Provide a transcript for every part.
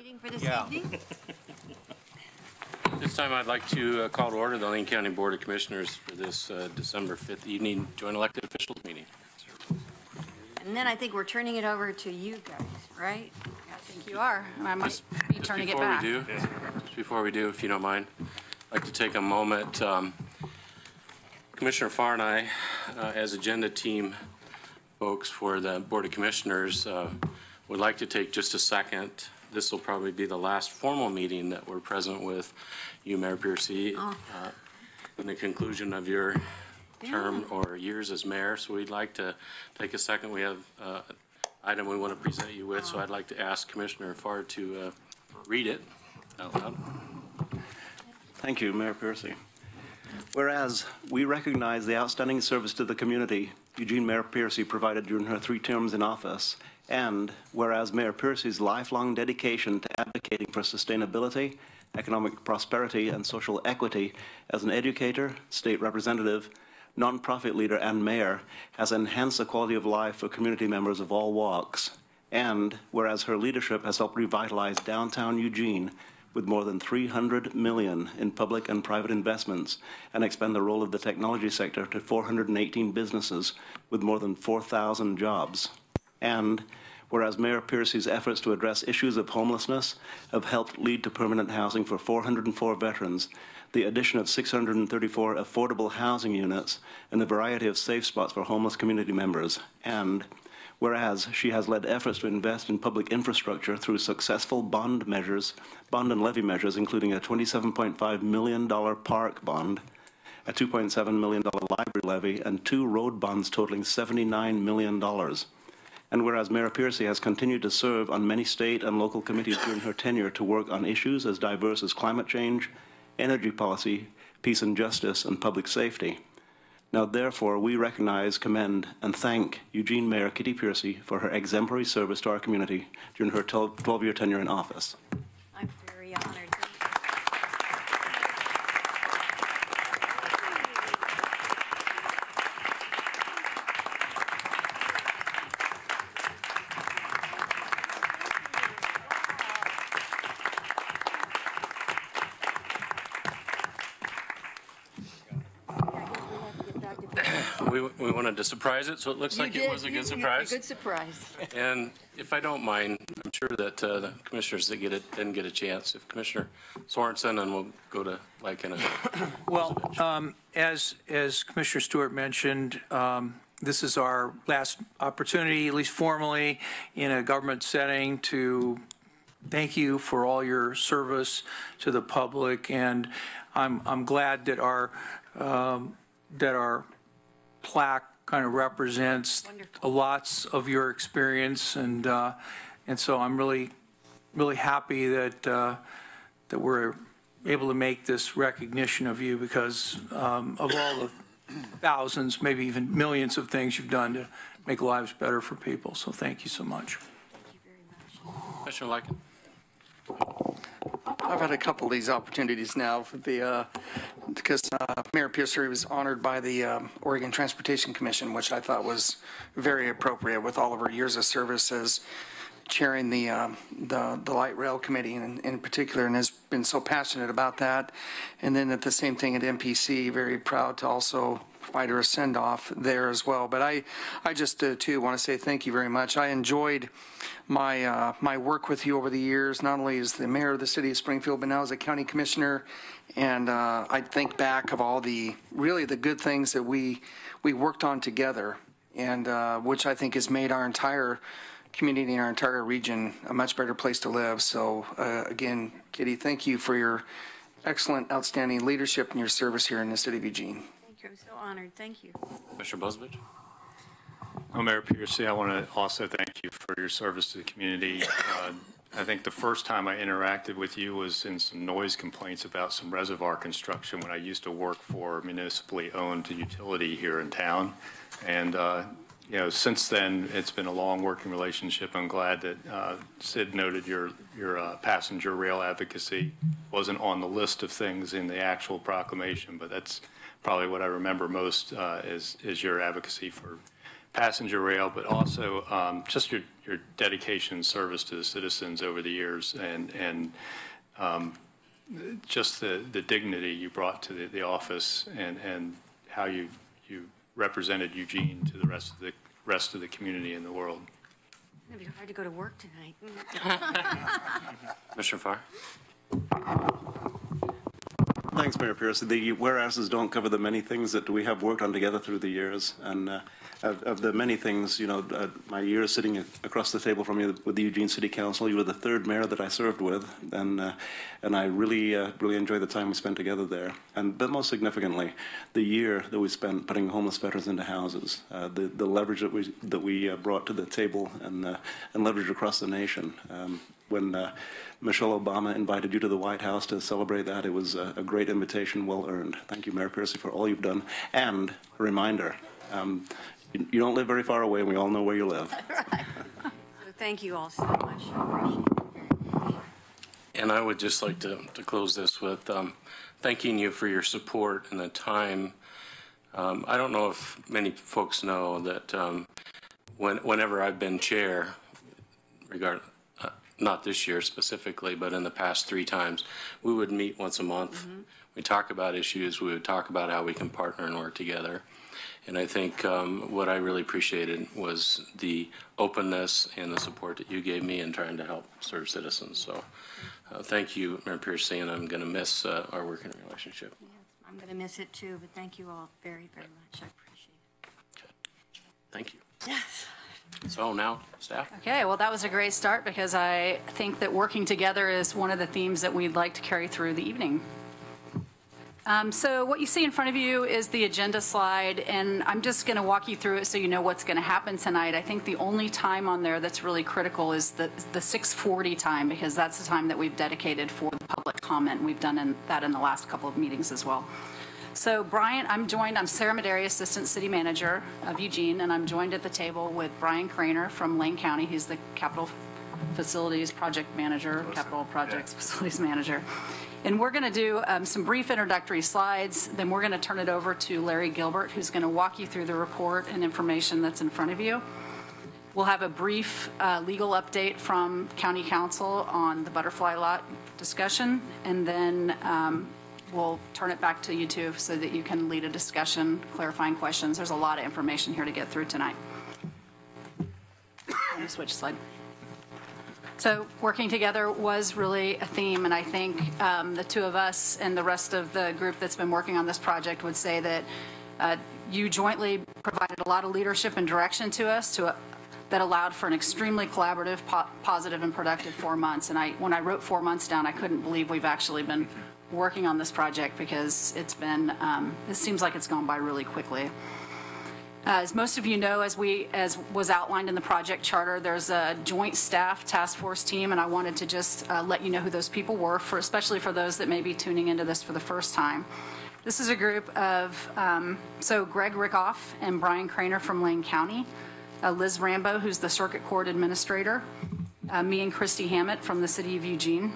meeting for this evening. This time I'd like to call to order the Lane County Board of Commissioners for this December 5th evening joint elected officials meeting. And then I think we're turning it over to you guys, right? I think you are. I must be turning it back. Just before we do, if you don't mind, I'd like to take a moment. Commissioner Farr and I, as agenda team folks for the Board of Commissioners, would like to take just a second. This will probably be the last formal meeting that we're present with you, Mayor Piercy, in the conclusion of your term or years as mayor. So we'd like to take a second. We have an item we want to present you with, so I'd like to ask Commissioner Farr to read it out loud. Thank you, Mayor Piercy. Whereas we recognize the outstanding service to the community Eugene Mayor Piercy provided during her 3 terms in office, and whereas Mayor Piercy's lifelong dedication to advocating for sustainability, economic prosperity, and social equity as an educator, state representative, nonprofit leader, and mayor has enhanced the quality of life for community members of all walks, and whereas her leadership has helped revitalize downtown Eugene with more than $300 million in public and private investments and expand the role of the technology sector to 418 businesses with more than 4,000 jobs. And whereas Mayor Piercy's efforts to address issues of homelessness have helped lead to permanent housing for 404 veterans, the addition of 634 affordable housing units, and a variety of safe spots for homeless community members. And whereas she has led efforts to invest in public infrastructure through successful bond and levy measures, including a $27.5 million park bond, a $2.7 million library levy, and 2 road bonds totaling $79 million. And whereas Mayor Piercy has continued to serve on many state and local committees during her tenure to work on issues as diverse as climate change, energy policy, peace and justice, and public safety. Now, therefore, we recognize, commend, and thank Eugene Mayor Kitty Piercy for her exemplary service to our community during her 12-year tenure in office. I'm very honored. We wanted to surprise it, so it looks like it was a good surprise. Good surprise. And if I don't mind, I'm sure that the commissioners that didn't get a chance. If Commissioner Sorensen, and we'll go to Lycan. Well, as Commissioner Stewart mentioned, this is our last opportunity, at least formally, in a government setting to thank you for all your service to the public, and I'm glad that our plaque kind of represents lots of your experience, and so I'm really happy that that we're able to make this recognition of you because of all the thousands, maybe even millions of things you've done to make lives better for people. So thank you so much. Thank you very much. Commissioner Lycan. I've had a couple of these opportunities now for because Mayor Piercy was honored by the Oregon Transportation Commission, which I thought was very appropriate with all of her years of service as chairing the Light Rail Committee in particular, and has been so passionate about that. And then at the same thing at MPC, very proud to also provide her a send-off there as well. But I just too want to say thank you very much. I enjoyed my work with you over the years, not only as the mayor of the city of Springfield, but now as a county commissioner. And I think back of all the good things that we worked on together, and which I think has made our entire community and our entire region a much better place to live. So again, Kitty, thank you for your excellent, outstanding leadership and your service here in the city of Eugene. Thank you. I'm so honored. Thank you. Commissioner Bozovich. Well, Mayor Piercy, I want to also thank you for your service to the community. I think the first time I interacted with you was in some noise complaints about some reservoir construction when I used to work for a municipally owned utility here in town. And you know, since then, it's been a long working relationship. I'm glad that Sid noted your passenger rail advocacy wasn't on the list of things in the actual proclamation, but that's probably what I remember most is your advocacy for passenger rail, but also just your dedication and service to the citizens over the years, and just the dignity you brought to the office, and how you represented Eugene to the rest of the community in the world. It's going to be hard to go to work tonight. Commissioner Farr? Thanks, Mayor Pierce. The whereases don't cover the many things that we have worked on together through the years. And of the many things, my years sitting across the table from you with the Eugene City Council, you were the third mayor that I served with. And I really enjoyed the time we spent together there. But most significantly, the year that we spent putting homeless veterans into houses, the leverage that we brought to the table and leverage across the nation. When Michelle Obama invited you to the White House to celebrate that, it was a great invitation, well earned. Thank you, Mayor Piercy, for all you've done. And a reminder, you don't live very far away, and we all know where you live. Right. So thank you all so much. I appreciate it. And I would just like to close this with thanking you for your support and the time. I don't know if many folks know that whenever I've been chair, not this year specifically, but in the past 3 times, we would meet once a month. Mm-hmm. We talk about issues. We would talk about how we can partner and work together. And I think what I really appreciated was the openness and the support that you gave me in trying to help serve citizens. So thank you, Mayor Piercy, and I'm going to miss our working relationship. Yes, I'm going to miss it too, but thank you all very, very much. I appreciate it. Okay. Thank you. Yes. So now, staff. Okay, well, that was a great start because I think that working together is one of the themes that we'd like to carry through the evening. So what you see in front of you is the agenda slide, and I'm just going to walk you through it so you know what's going to happen tonight. I think the only time on there that's really critical is the 6:40 time, because that's the time that we've dedicated for the public comment. We've done that in the last couple of meetings as well. So Brian, I'm Sarah Mederi, Assistant City Manager of Eugene, and I'm joined at the table with Brian Craner from Lane County. He's the Capital Facilities Project Manager, Capital Projects Facilities Manager. And we're going to do some brief introductory slides. Then we're going to turn it over to Larry Gilbert, who's going to walk you through the report and information that's in front of you. We'll have a brief legal update from County Council on the butterfly lot discussion, and then we'll turn it back to you two so that you can lead a discussion, clarifying questions. There's a lot of information here to get through tonight. Let me switch slide. So working together was really a theme, and I think the two of us and the rest of the group that's been working on this project would say that you jointly provided a lot of leadership and direction to us that allowed for an extremely collaborative, positive, and productive 4 months. And when I wrote 4 months down, I couldn't believe we've actually been working on this project, because it's been, it seems like it's gone by really quickly. As most of you know, as was outlined in the project charter, there's a joint staff task force team, and I wanted to just let you know who those people were, especially for those that may be tuning into this for the first time. This is a group of, so Greg Rickoff and Brian Craner from Lane County, Liz Rambo, who's the Circuit Court Administrator, me and Christy Hammett from the City of Eugene.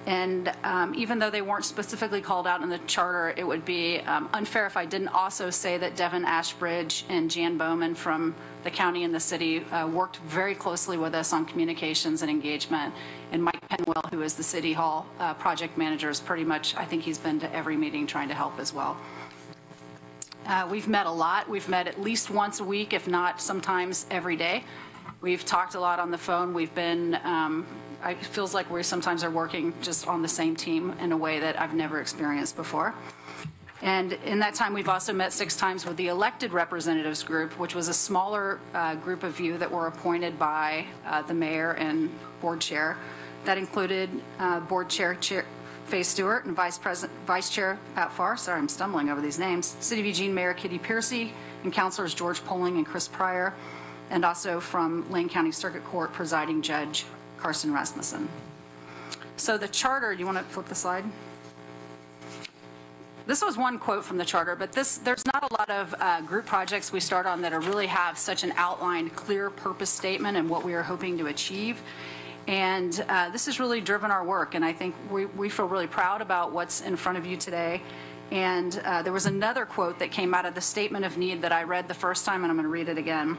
And even though they weren't specifically called out in the charter, it would be unfair if I didn't also say that Devin Ashbridge and Jan Bowman from the county and the city worked very closely with us on communications and engagement. And Mike Penwell, who is the City Hall project manager, is pretty much, I think he's been to every meeting trying to help as well. We've met a lot. We've met at least once a week, if not sometimes every day. We've talked a lot on the phone. We've been, it feels like we sometimes are working just on the same team in a way that I've never experienced before. And in that time, we've also met 6 times with the elected representatives group, which was a smaller group of you that were appointed by the mayor and board chair. That included board chair Faye Stewart and Vice Chair Pat Farr. Sorry, I'm stumbling over these names. City of Eugene Mayor Kitty Piercy and Councilors George Poling and Chris Pryor, and also from Lane County Circuit Court Presiding Judge Carson Rasmussen. So the charter, do you want to flip the slide? This was one quote from the charter, but there's not a lot of group projects we start on that really have such an outlined, clear purpose statement and what we are hoping to achieve. And this has really driven our work, and I think we feel really proud about what's in front of you today. And there was another quote that came out of the statement of need that I read the first time, and I'm going to read it again.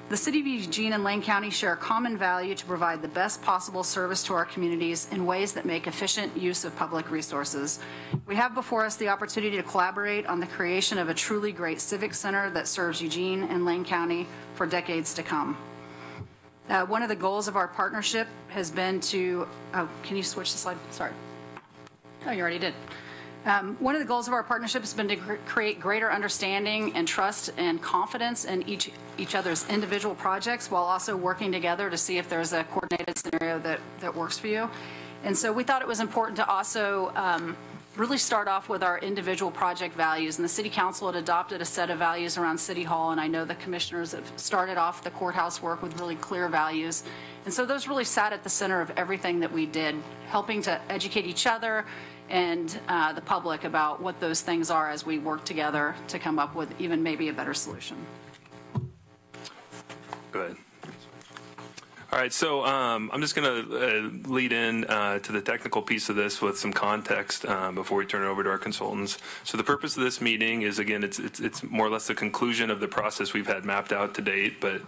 The City of Eugene and Lane County share a common value to provide the best possible service to our communities in ways that make efficient use of public resources. We have before us the opportunity to collaborate on the creation of a truly great civic center that serves Eugene and Lane County for decades to come. One of the goals of our partnership has been to, can you switch the slide? Sorry. Oh, you already did. One of the goals of our partnership has been to create greater understanding and trust and confidence in each other's individual projects, while also working together to see if there's a coordinated scenario that works for you. And so we thought it was important to also really start off with our individual project values. And the City Council had adopted a set of values around City Hall, and I know the commissioners have started off the courthouse work with really clear values. And so those really sat at the center of everything that we did, helping to educate each other and the public about what those things are as we work together to come up with even maybe a better solution. Go ahead. All right, so I'm just going to lead in to the technical piece of this with some context before we turn it over to our consultants. So the purpose of this meeting is, again, it's more or less the conclusion of the process we've had mapped out to date, but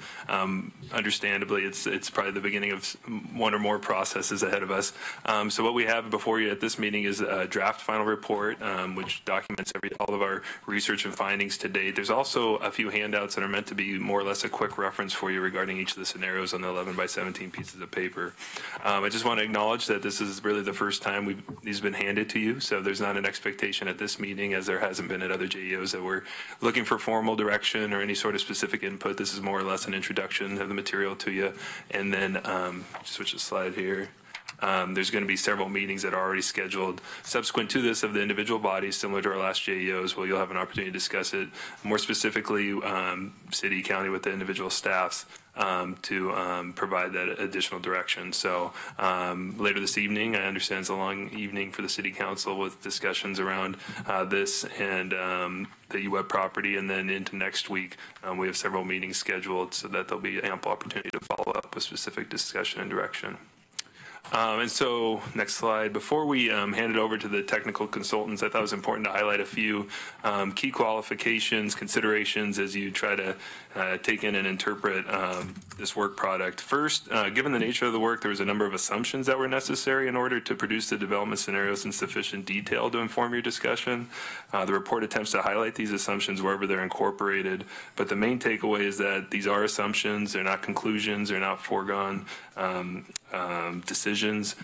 understandably, it's probably the beginning of one or more processes ahead of us. So what we have before you at this meeting is a draft final report, which documents all of our research and findings to date. There's also a few handouts that are meant to be more or less a quick reference for you regarding each of the scenarios on the 11 by 17 pieces of paper. I just want to acknowledge that this is really the first time these have been handed to you, so there's not an expectation at this meeting, as there hasn't been at other JEOs, that we're looking for formal direction or any sort of specific input. This is more or less an introduction of the material to you. And then, switch the slide here. There's going to be several meetings that are already scheduled subsequent to this of the individual bodies, similar to our last JEOs, where you'll have an opportunity to discuss it more specifically, city, county, with the individual staffs to provide that additional direction. So later this evening, I understand it's a long evening for the City Council with discussions around this and the UWeb property, and then into next week, we have several meetings scheduled so that there'll be ample opportunity to follow up with specific discussion and direction. And so, next slide. Before we hand it over to the technical consultants, I thought it was important to highlight a few key qualifications, considerations as you try to take in and interpret this work product. First, given the nature of the work, there was a number of assumptions that were necessary in order to produce the development scenarios in sufficient detail to inform your discussion. The report attempts to highlight these assumptions wherever they're incorporated, but the main takeaway is that these are assumptions, they're not conclusions, they're not foregone decisions.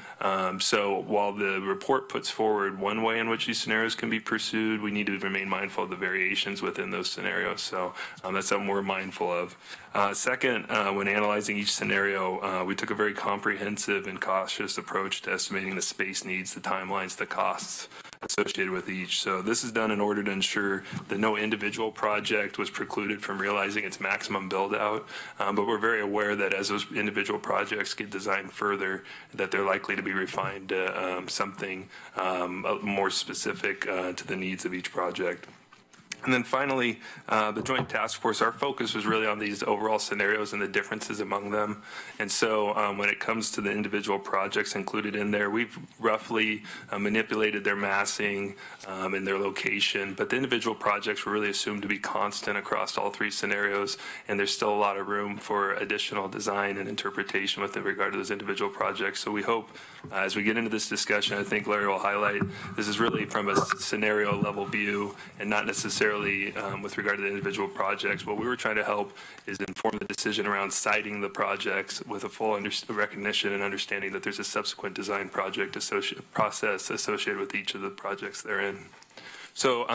So while the report puts forward one way in which these scenarios can be pursued, we need to remain mindful of the variations within those scenarios. So that's something we're mindful of. Second, when analyzing each scenario, we took a very comprehensive and cautious approach to estimating the space needs, the timelines, the costs associated with each. So this is done in order to ensure that no individual project was precluded from realizing its maximum build out. But we're very aware that as those individual projects get designed further, that they're likely to be refined to something more specific to the needs of each project. And then finally, the Joint Task Force, our focus was really on these overall scenarios and the differences among them. And so when it comes to the individual projects included in there, we've roughly manipulated their massing and their location, but the individual projects were really assumed to be constant across all three scenarios, and there's still a lot of room for additional design and interpretation with regard to those individual projects. So we hope as we get into this discussion, I think Larry will highlight, this is really from a scenario level view and not necessarily with regard to the individual projects. What we were trying to help is inform the decision around siting the projects with a full recognition and understanding that there's a subsequent design project process associated with each of the projects they're in. So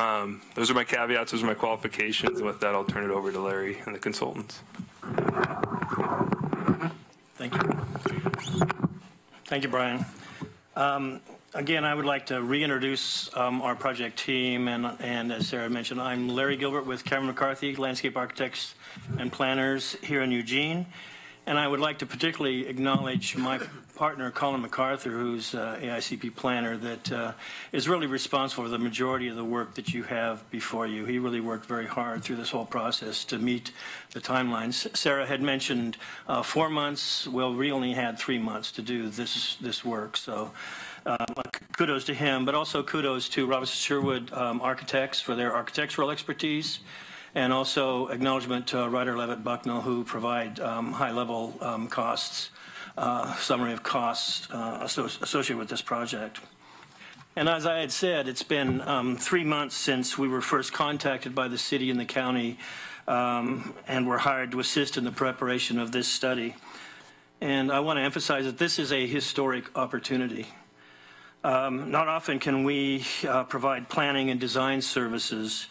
those are my caveats, those are my qualifications, and with that I'll turn it over to Larry and the consultants. Thank you. Thank you, Brian. Again, I would like to reintroduce our project team, and as Sarah mentioned, I'm Larry Gilbert with Cameron McCarthy, Landscape Architects and Planners here in Eugene, and I would like to particularly acknowledge my partner, Colin MacArthur, who's AICP planner, that is really responsible for the majority of the work that you have before you. He really worked very hard through this whole process to meet the timelines. Sarah had mentioned 4 months. Well, we only had 3 months to do this work. So kudos to him, but also kudos to Robinson Sherwood Architects for their architectural expertise, and also acknowledgement to Ryder Levitt Bucknell, who provide high-level costs, summary of costs associated with this project. And as I had said, it's been 3 months since we were first contacted by the city and the county and were hired to assist in the preparation of this study. And I want to emphasize that this is a historic opportunity. Not often can we provide planning and design services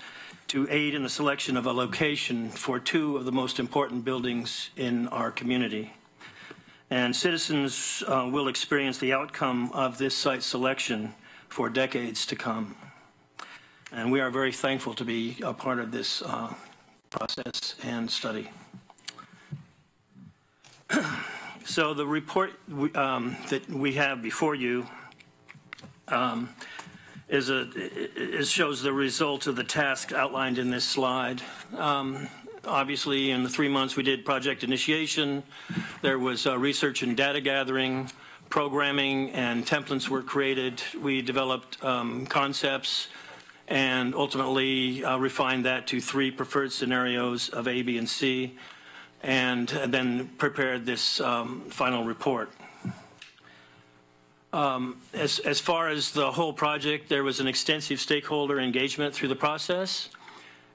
to aid in the selection of a location for 2 of the most important buildings in our community. And citizens will experience the outcome of this site selection for decades to come. And we are very thankful to be a part of this process and study. So the report that we have before you shows the result of the task outlined in this slide. Obviously, in the 3 months we did project initiation, there was research and data gathering, programming and templates were created. We developed concepts and ultimately refined that to 3 preferred scenarios of A, B, and C, and then prepared this final report. As far as the whole project, there was an extensive stakeholder engagement through the process,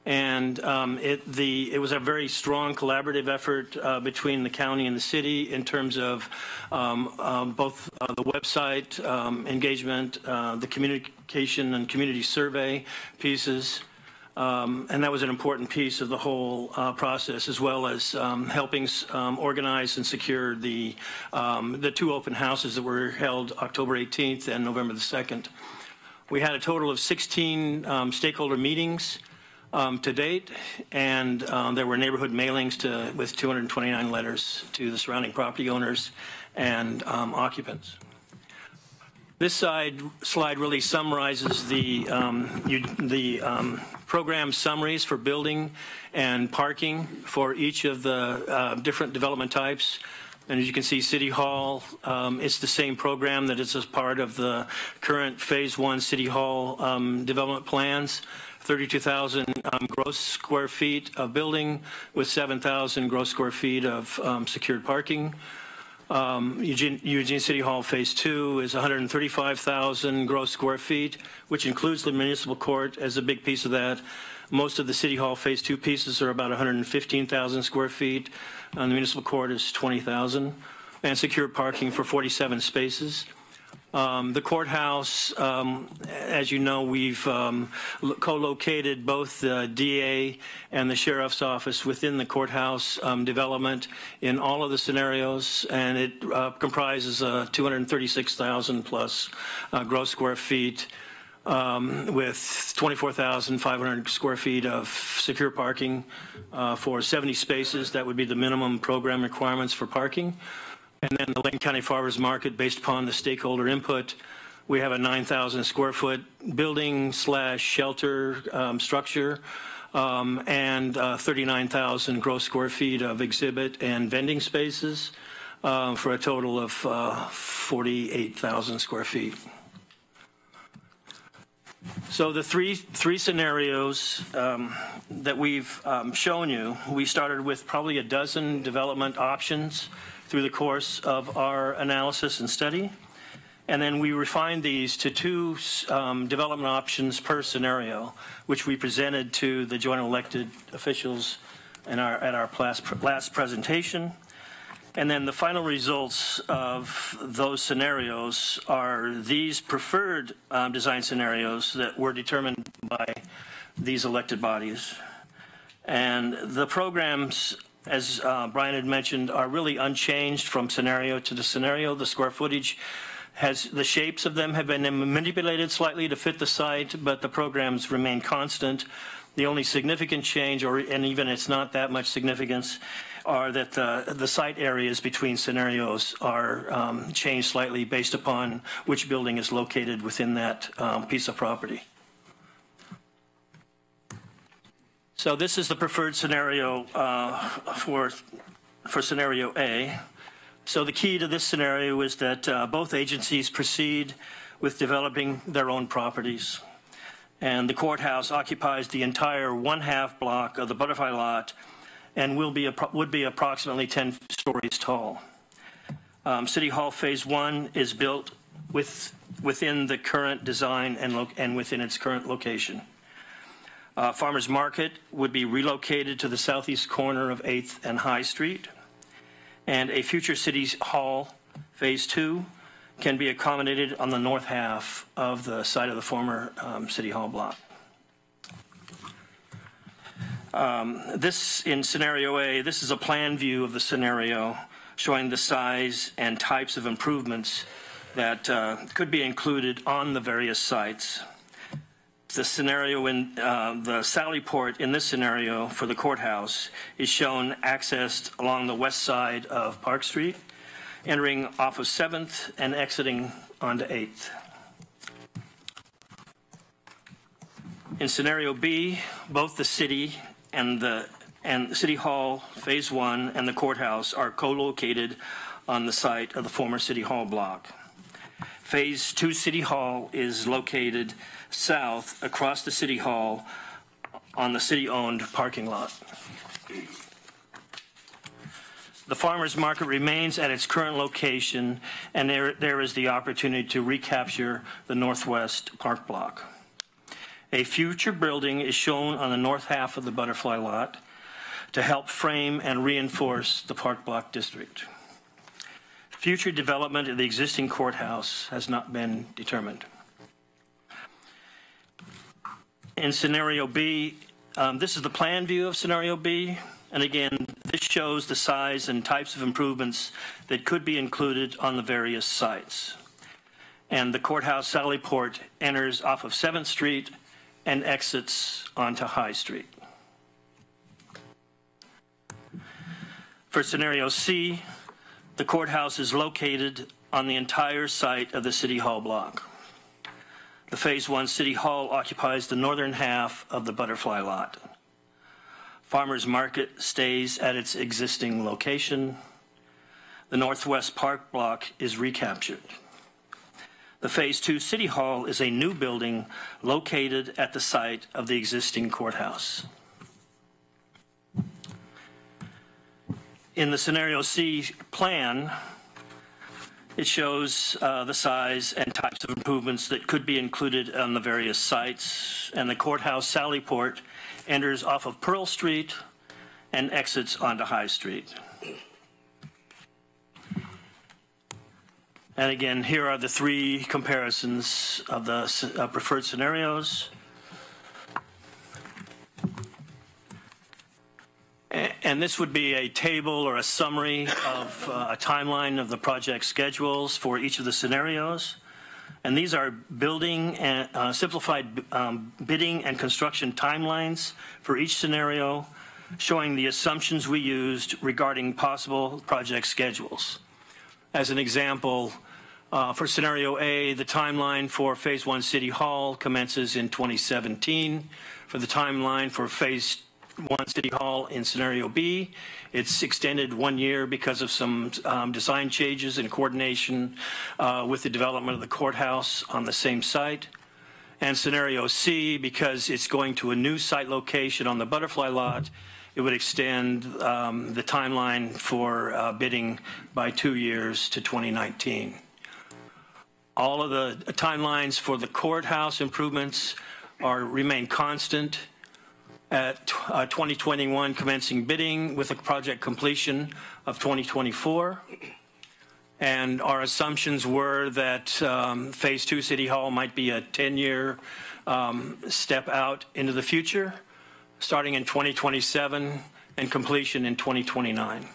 and it was a very strong collaborative effort between the county and the city in terms of both the website engagement, the communication and community survey pieces. And that was an important piece of the whole process, as well as helping organize and secure the 2 open houses that were held October 18th and November the 2nd. We had a total of 16 stakeholder meetings to date, and there were neighborhood mailings with 229 letters to the surrounding property owners and occupants. This slide really summarizes the program summaries for building and parking for each of the different development types. And as you can see, City Hall, it's the same program that is as part of the current Phase 1 City Hall development plans. 32,000 gross square feet of building with 7,000 gross square feet of secured parking. Eugene City Hall Phase 2 is 135,000 gross square feet, which includes the municipal court as a big piece of that. Most of the City Hall Phase 2 pieces are about 115,000 square feet. The municipal court is 20,000, and secured parking for 47 spaces. The courthouse, as you know, we've co-located both the DA and the sheriff's office within the courthouse development in all of the scenarios, and it comprises 236,000 plus gross square feet with 24,500 square feet of secure parking for 70 spaces. That would be the minimum program requirements for parking. And then the Lane County Farmers Market, based upon the stakeholder input, we have a 9,000 square foot building / shelter structure and 39,000 gross square feet of exhibit and vending spaces for a total of 48,000 square feet. So the three scenarios that we've shown you, we started with probably a dozen development options through the course of our analysis and study. And then we refined these to 2 development options per scenario, which we presented to the joint elected officials at our last presentation. And then the final results of those scenarios are these preferred design scenarios that were determined by these elected bodies. And the programs, as Brian had mentioned, are really unchanged from scenario to the scenario. The square footage the shapes of them have been manipulated slightly to fit the site, but the programs remain constant. The only significant change, and even it's not that much significance, are that the site areas between scenarios are changed slightly based upon which building is located within that piece of property. So this is the preferred scenario for scenario A. So the key to this scenario is that both agencies proceed with developing their own properties. And the courthouse occupies the entire 1/2 block of the Butterfly Lot and would be approximately 10 stories tall. City Hall Phase 1 is built within the current design and within its current location. Farmers Market would be relocated to the southeast corner of 8th and High Street. And a future City Hall Phase 2 can be accommodated on the north half of the site of the former City Hall block. This, in scenario A, this is a plan view of the scenario showing the size and types of improvements that could be included on the various sites. The scenario in the Sally Port in this scenario for the courthouse is shown accessed along the west side of Park Street, entering off of 7th and exiting onto 8th. In scenario B, both the city and City Hall Phase 1 and the courthouse are co-located on the site of the former City Hall block. Phase 2 City Hall is located south across the City Hall on the city-owned parking lot. The farmers market remains at its current location, and there is the opportunity to recapture the northwest park block. A future building is shown on the north half of the Butterfly Lot to help frame and reinforce the park block district. Future development of the existing courthouse has not been determined. In scenario B, this is the plan view of scenario B, and again, this shows the size and types of improvements that could be included on the various sites. And the courthouse Sally Port enters off of 7th Street and exits onto High Street. For scenario C, the courthouse is located on the entire site of the City Hall block. The Phase 1 City Hall occupies the northern half of the Butterfly Lot. Farmers Market stays at its existing location. The Northwest Park block is recaptured. The Phase 2 City Hall is a new building located at the site of the existing courthouse. In the Scenario C plan, it shows the size and types of improvements that could be included on the various sites, and the courthouse Sally Port enters off of Pearl Street and exits onto High Street. And again, here are the three comparisons of the preferred scenarios. And this would be a table or a summary of a timeline of the project schedules for each of the scenarios. And these are building and simplified bidding and construction timelines for each scenario, showing the assumptions we used regarding possible project schedules. As an example, for scenario A, the timeline for Phase 1 City Hall commences in 2017. For the timeline for Phase 1 City Hall in scenario B, it's extended 1 year because of some design changes and coordination with the development of the courthouse on the same site. And scenario C, because it's going to a new site location on the Butterfly Lot, it would extend the timeline for bidding by 2 years to 2019. All of the timelines for the courthouse improvements remain constant at 2021 commencing bidding with a project completion of 2024. And our assumptions were that Phase 2 City Hall might be a 10-year step out into the future, starting in 2027 and completion in 2029.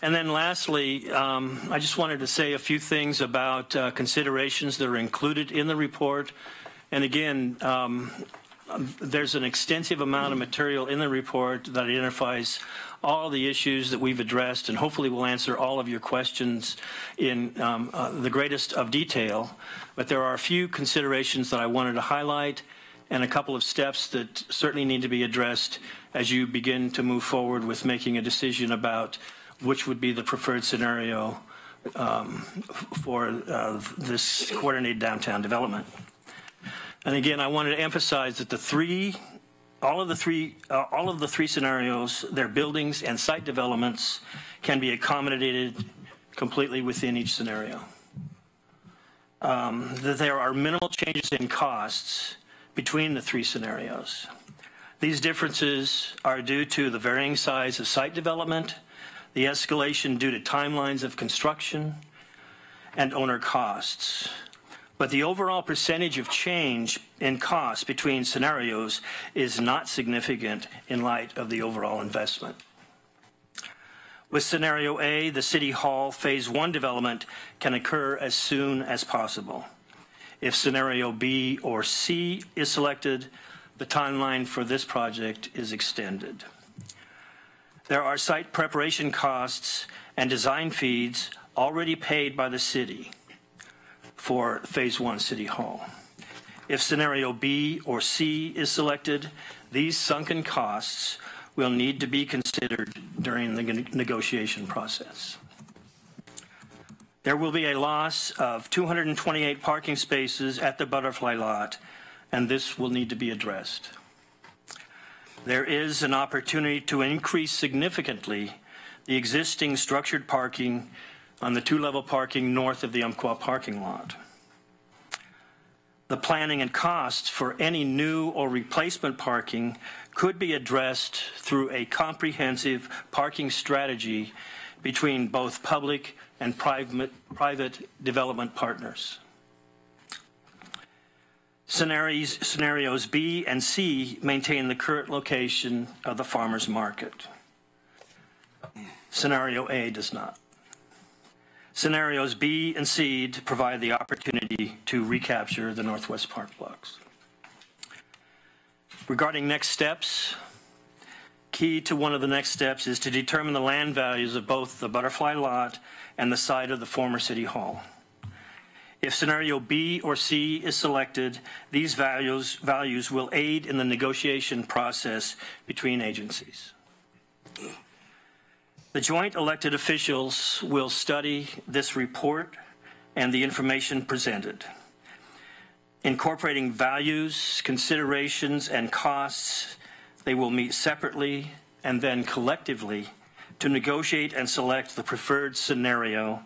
And then lastly, I just wanted to say a few things about considerations that are included in the report. And again, there's an extensive amount of material in the report that identifies all the issues that we've addressed, and hopefully will answer all of your questions in the greatest of detail. But there are a few considerations that I wanted to highlight and a couple of steps that certainly need to be addressed as you begin to move forward with making a decision about which would be the preferred scenario for this coordinated downtown development. And again, I wanted to emphasize that all of the three scenarios, their buildings and site developments, can be accommodated completely within each scenario. That there are minimal changes in costs between the three scenarios. These differences are due to the varying size of site development, the escalation due to timelines of construction, and owner costs. But the overall percentage of change in costs between scenarios is not significant in light of the overall investment. With scenario A, the City Hall Phase 1 development can occur as soon as possible. If scenario B or C is selected, the timeline for this project is extended. There are site preparation costs and design fees already paid by the city for Phase 1 City Hall. If scenario B or C is selected, these sunken costs will need to be considered during the negotiation process. There will be a loss of 228 parking spaces at the Butterfly Lot, and this will need to be addressed. There is an opportunity to increase significantly the existing structured parking on the two-level parking north of the Umpqua parking lot. The planning and costs for any new or replacement parking could be addressed through a comprehensive parking strategy between both public and private development partners. Scenarios B and C maintain the current location of the farmers market. Scenario A does not. Scenarios B and C provide the opportunity to recapture the Northwest Park blocks. Regarding next steps, key to one of the next steps is to determine the land values of both the Butterfly Lot and the site of the former City Hall. If scenario B or C is selected, these values will aid in the negotiation process between agencies. The joint elected officials will study this report and the information presented. Incorporating values, considerations, and costs, they will meet separately and then collectively to negotiate and select the preferred scenario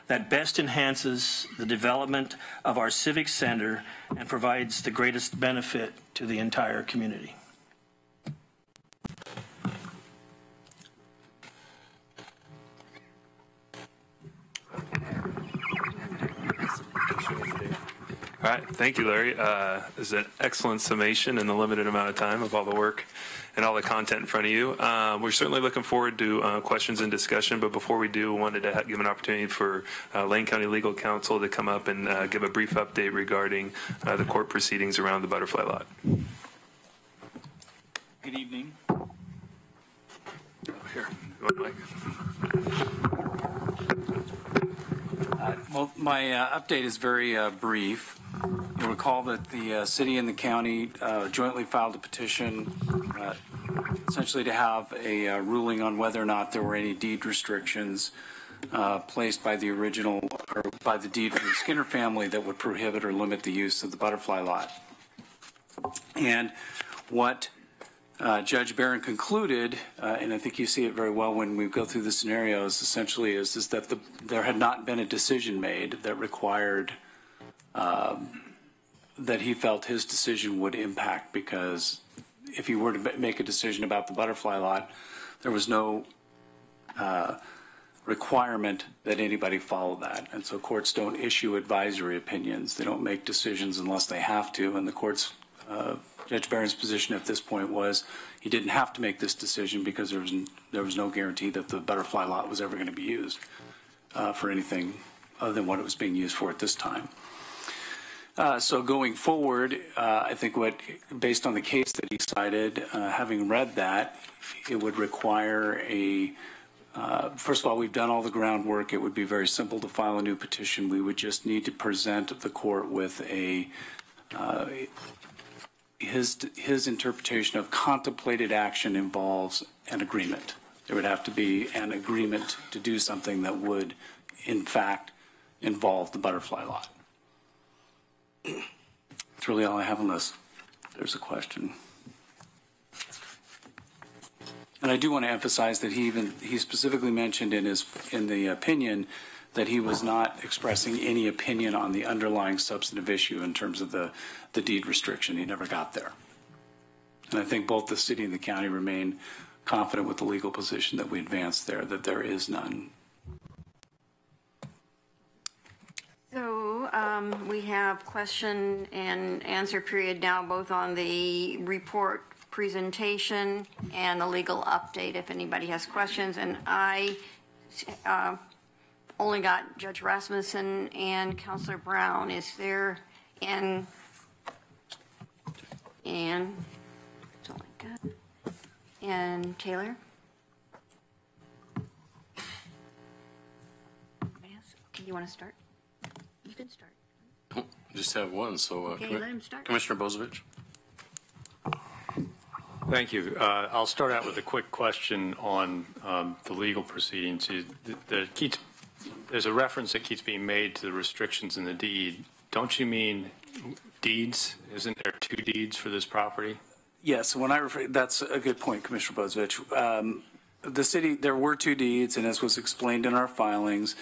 that best enhances the development of our civic center and provides the greatest benefit to the entire community. All right, thank you, Larry. This is an excellent summation in the limited amount of time of all the work and all the content in front of you. We're certainly looking forward to questions and discussion, but before we do, wanted to give an opportunity for Lane County Legal Counsel to come up and give a brief update regarding the court proceedings around the Butterfly Lot. Good evening. Here, you want Mike? Well, my update is very brief. You'll recall that the city and the county jointly filed a petition essentially to have a ruling on whether or not there were any deed restrictions placed by the original or by the deed for the Skinner family that would prohibit or limit the use of the Butterfly Lot. And what Judge Barron concluded, and I think you see it very well when we go through the scenarios, essentially is that there had not been a decision made that required that he felt his decision would impact, because if he were to make a decision about the Butterfly Lot, there was no requirement that anybody follow that. And so courts don't issue advisory opinions. They don't make decisions unless they have to. And the court's Judge Barron's position at this point was he didn't have to make this decision because there was no guarantee that the Butterfly Lot was ever going to be used for anything other than what it was being used for at this time. So going forward, I think based on the case that he cited, having read that, it would require first of all, we've done all the groundwork. It would be very simple to file a new petition. We would just need to present the court with his interpretation of contemplated action involves an agreement. There would have to be an agreement to do something that would, in fact, involve the butterfly lot. That's really all I have unless there's a question. And I do want to emphasize that he specifically mentioned in the opinion that he was not expressing any opinion on the underlying substantive issue in terms of the deed restriction. He never got there. And I think both the city and the county remain confident with the legal position that we advanced there, that there is none. So we have question and answer period now, both on the report presentation and the legal update, if anybody has questions. And I only got Judge Rasmussen and Counselor Brown. Is there, and Taylor? Okay, you want to start? You can start. Oh, just have one, so Okay, let him start. Commissioner Bozovich. Thank you. I'll start out with a quick question on the legal proceedings. There's a reference that keeps being made to the restrictions in the deed. Don't you mean deeds? Isn't there 2 deeds for this property? Yes, when I refer, that's a good point, Commissioner Bozovich. The city, there were 2 deeds, and as was explained in our filings,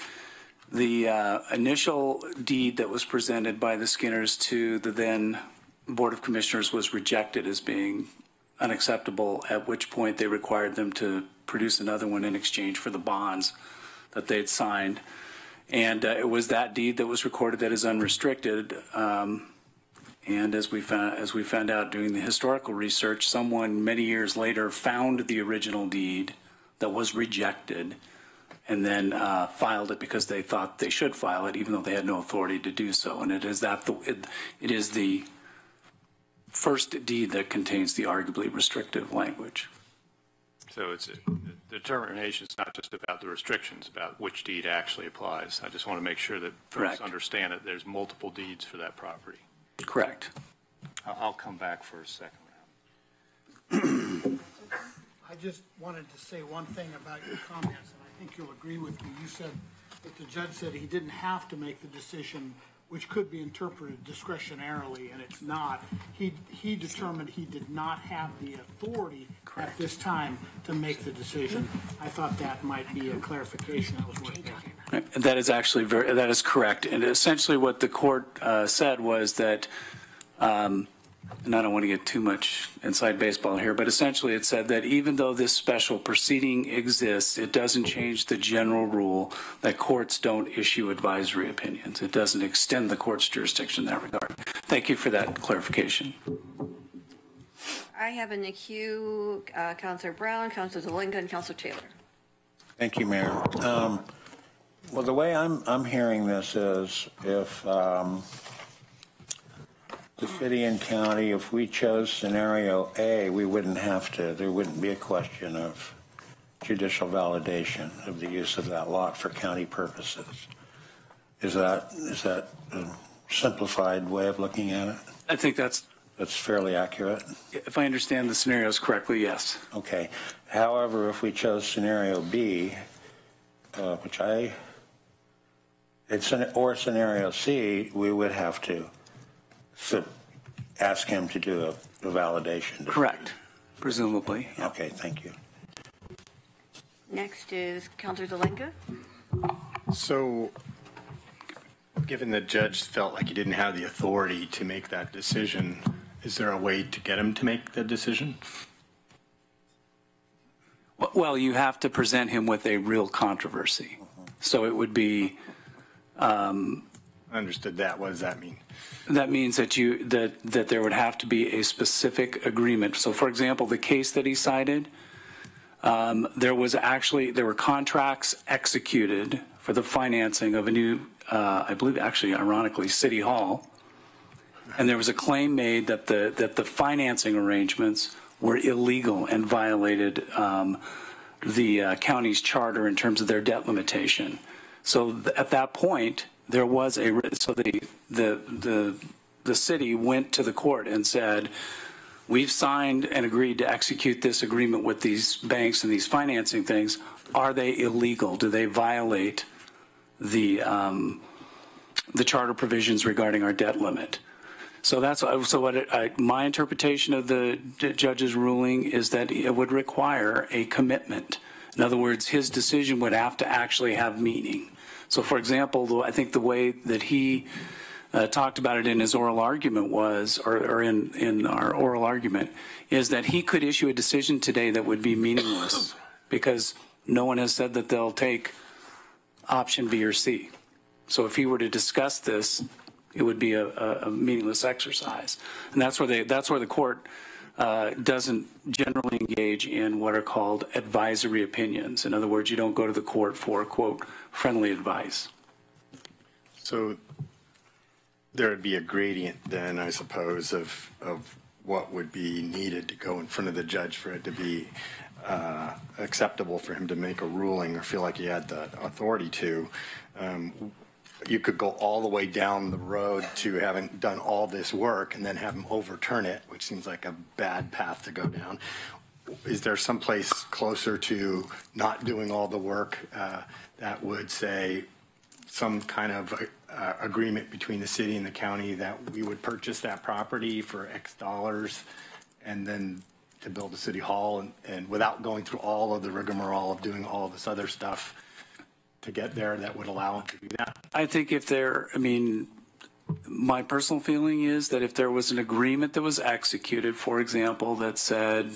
the initial deed that was presented by the Skinners to the then Board of Commissioners was rejected as being unacceptable, at which point they required them to produce another one in exchange for the bonds that they'd signed. And it was that deed that was recorded that is unrestricted. And as we found out doing the historical research, someone many years later found the original deed that was rejected and then filed it because they thought they should file it, even though they had no authority to do so. And it is the first deed that contains the arguably restrictive language. So the determination is not just about the restrictions, about which deed actually applies. I just want to make sure that folks understand that there's multiple deeds for that property. Correct. I'll come back for a second round. I just wanted to say one thing about your comments, and I think you'll agree with me. You said that the judge said he didn't have to make the decision, which could be interpreted discretionarily, and it's not. He determined he did not have the authority at this time to make the decision. I thought that might be a clarification that was worth making. That is actually that is correct. And essentially what the court said was that, and I don't want to get too much inside baseball here, but essentially it said that even though this special proceeding exists, it doesn't change the general rule that courts don't issue advisory opinions. It doesn't extend the court's jurisdiction in that regard. Thank you for that clarification. I have in the queue Counselor Brown, Counselor Zelenka, and Counselor Taylor. Thank you, Mayor. Well, the way I'm hearing this is if the city and county, if we chose scenario A, we wouldn't have to, there wouldn't be a question of judicial validation of the use of that lot for county purposes. Is that a simplified way of looking at it? I think that's fairly accurate. If I understand the scenarios correctly, yes. Okay. However, if we chose scenario B, or scenario C, we would have to ask him to do a validation. Correct. Presumably. Okay, thank you. Next is Counselor Zelenka. So, given the judge felt like he didn't have the authority to make that decision, is there a way to get him to make the decision? Well, you have to present him with a real controversy. So it would be. I understood that. What does that mean? That means that that there would have to be a specific agreement. So, for example, the case that he cited, there were contracts executed for the financing of a new, I believe, actually, ironically, City Hall, and there was a claim made that the financing arrangements were illegal and violated the county's charter in terms of their debt limitation. So at that point, there was the city went to the court and said, we've signed and agreed to execute this agreement with these banks and these financing things. Are they illegal? Do they violate the charter provisions regarding our debt limit? So my interpretation of the judge's ruling is that it would require a commitment. In other words, his decision would have to actually have meaning. So, for example, I think the way that he talked about it in his oral argument was, or in our oral argument, is that he could issue a decision today that would be meaningless because no one has said that they'll take option B or C. So if he were to discuss this, it would be a meaningless exercise. And that's where the court doesn't generally engage in what are called advisory opinions. In other words, you don't go to the court for, quote, friendly advice. So there would be a gradient then, I suppose, of what would be needed to go in front of the judge for it to be acceptable for him to make a ruling or feel like he had the authority to. You could go all the way down the road to having done all this work and then have him overturn it, which seems like a bad path to go down. Is there some place closer to not doing all the work that would say some kind of agreement between the city and the county that we would purchase that property for X dollars and then to build a city hall and without going through all of the rigmarole of doing all of this other stuff to get there that would allow him to do that? I think my personal feeling is that if there was an agreement that was executed, for example, that said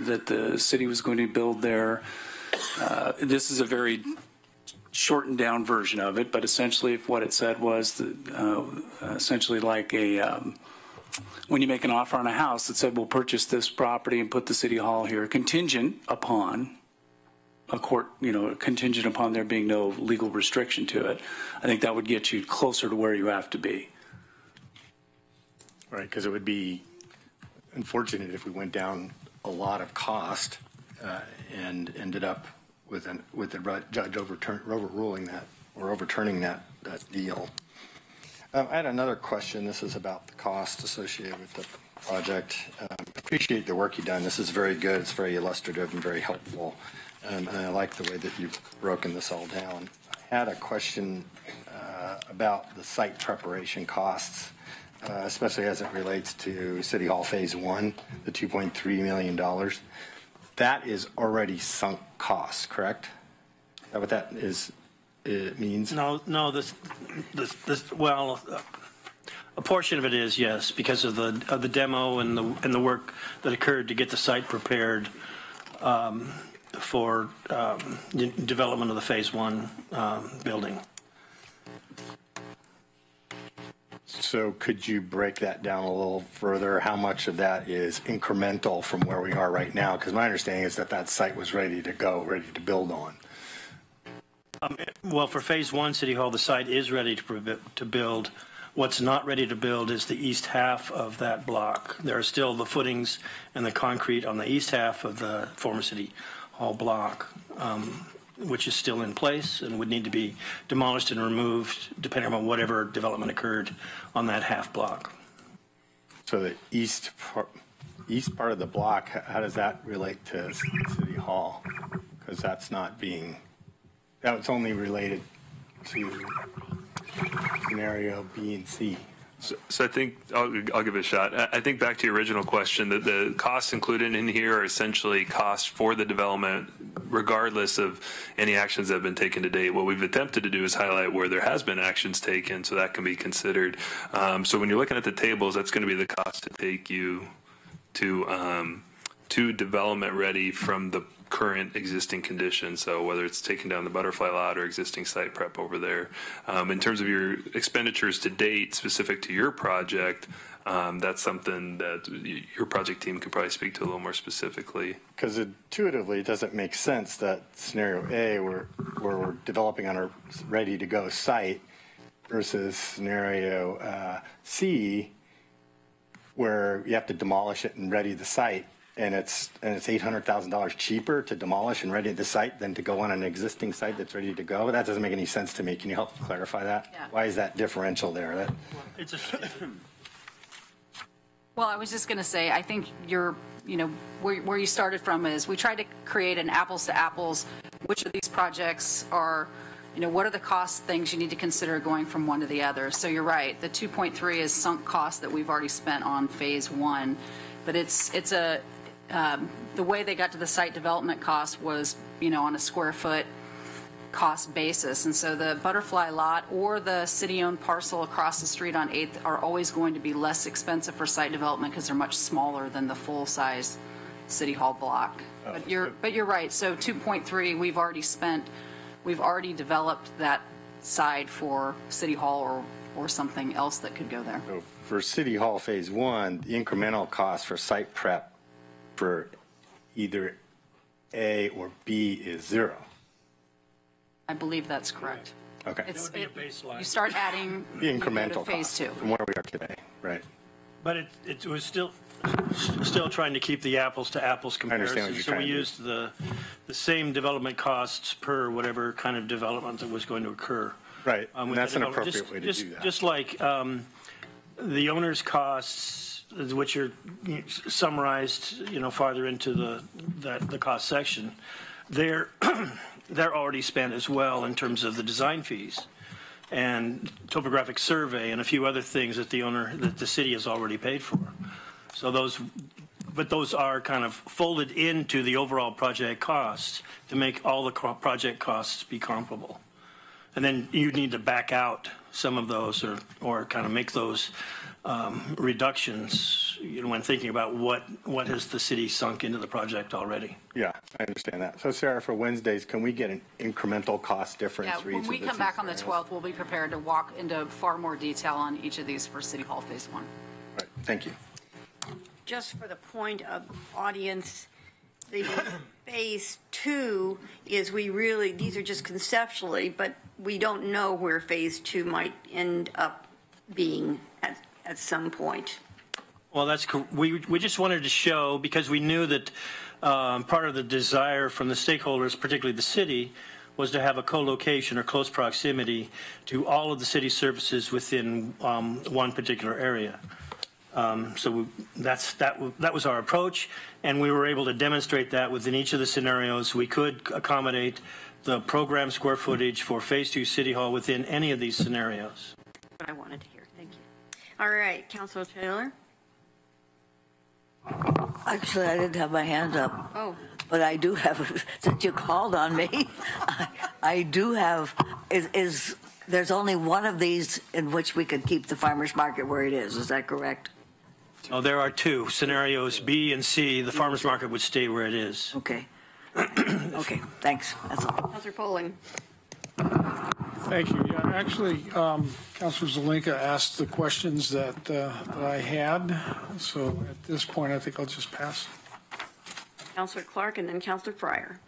that the city was going to build their, this is a very shortened down version of it, but essentially if what it said was essentially like when you make an offer on a house that said we'll purchase this property and put the city hall here, contingent upon contingent upon there being no legal restriction to it, I think that would get you closer to where you have to be. Right, because it would be unfortunate if we went down a lot of cost and ended up with the judge overruling that or overturning that deal. I had another question. This is about the cost associated with the project. Appreciate the work you've done. This is very good. It's very illustrative and very helpful. And I like the way that you've broken this all down. I had a question about the site preparation costs, especially as it relates to City Hall Phase 1, the $2.3 million. That is already sunk costs, correct? Is that what that is? It means? No. Well, a portion of it is, yes, because of the demo and the work that occurred to get the site prepared for development of the Phase 1 building. So could you break that down a little further? How much of that is incremental from where we are right now? Because my understanding is that site was ready to go, ready to build on. Well, for Phase 1 City Hall, the site is ready to build. What's not ready to build is the east half of that block. There are still the footings and the concrete on the east half of the former City Hall block, which is still in place and would need to be demolished and removed depending on whatever development occurred on that half block. So the east part of the block, how does that relate to City Hall? Because that's only related to scenario B and C. So I think I'll give it a shot. I think back to your original question that the costs included in here are essentially costs for the development, regardless of any actions that have been taken to date. What we've attempted to do is highlight where there has been actions taken, so that can be considered. So when you're looking at the tables, that's going to be the cost to take you to development ready from the current existing conditions. So whether it's taking down the butterfly lot or existing site prep over there. In terms of your expenditures to date specific to your project, that's something that your project team could probably speak to a little more specifically. Because intuitively it doesn't make sense that scenario A where we're developing on a ready to go site versus scenario C where you have to demolish it and ready the site, and it's $800,000 cheaper to demolish and ready the site than to go on an existing site that's ready to go. That doesn't make any sense to me. Can you help clarify that? Yeah. Why is that differential there? It's a, Well, I was just going to say, I think where you started from is we tried to create an apples to apples. Which of these projects are, what are the cost things you need to consider going from one to the other? So you're right. The 2.3 is sunk cost that we've already spent on phase one, but the way they got to the site development cost was, on a square foot cost basis. And so the Butterfly lot or the city-owned parcel across the street on 8th are always going to be less expensive for site development because they're much smaller than the full-size City Hall block. But you're right. So 2.3, we've already developed that side for City Hall or something else that could go there. So for City Hall Phase 1, the incremental cost for site prep for either A or B is 0. I believe that's correct. Okay. You start adding The incremental phase cost 2. from where we are today, right? but it was still trying to keep the apples to apples comparison. what you're So trying we to do. used the same development costs per whatever kind of development that was going to occur. Right, and with that's the an development. appropriate way to do that. Just like the owner's costs, which are summarized, farther into the cost section, they're already spent as well in terms of the design fees and topographic survey and a few other things that the city has already paid for. So those are kind of folded into the overall project costs to make all the project costs be comparable. And then you need to back out some of those or kind of make those reductions, when thinking about what has the city sunk into the project already. Yeah, I understand that. So Sarah, for Wednesdays, can we get an incremental cost difference Yeah, for each of when we the come two back on the scenarios? 12th, we'll be prepared to walk into far more detail on each of these for City Hall Phase 1. Right, thank you. Just for the point of audience, the phase 2 is these are just conceptually, but we don't know where phase 2 might end up being at some point. Well, we just wanted to show, because we knew that part of the desire from the stakeholders, particularly the city, was to have a co-location or close proximity to all of the city services within one particular area. So that was our approach, and we were able to demonstrate that within each of the scenarios. We could accommodate the program square footage for Phase 2 City Hall within any of these scenarios. What I wanted to hear. Thank you. All right, Councilor Taylor. Actually, I didn't have my hand up. Oh. But I do have, since you called on me, I do have, there's only one of these in which we could keep the farmer's market where it is that correct? Oh, there are two scenarios, B and C. The farmer's market would stay where it is. Okay. Okay, thanks. That's all. Councilor Poling. Thank you. Yeah, actually, Councilor Zelinka asked the questions that I had. So at this point, I think I'll just pass. Councilor Clark and then Councilor Fryer.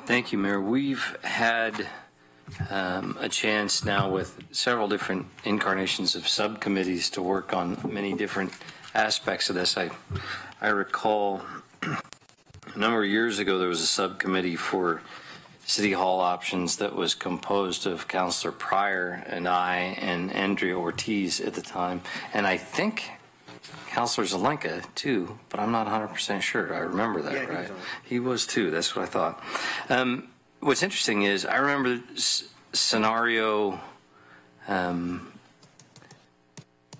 Thank you, Mayor. We've had a chance now with several different incarnations of subcommittees to work on many different aspects of this. I recall a number of years ago there was a subcommittee for City Hall options that was composed of Councilor Pryor and I and Andrea Ortiz at the time, and I think Councilor Zelenka too, but I'm not 100% sure. I remember that, right? He was too. That's what I thought. What's interesting is I remember scenario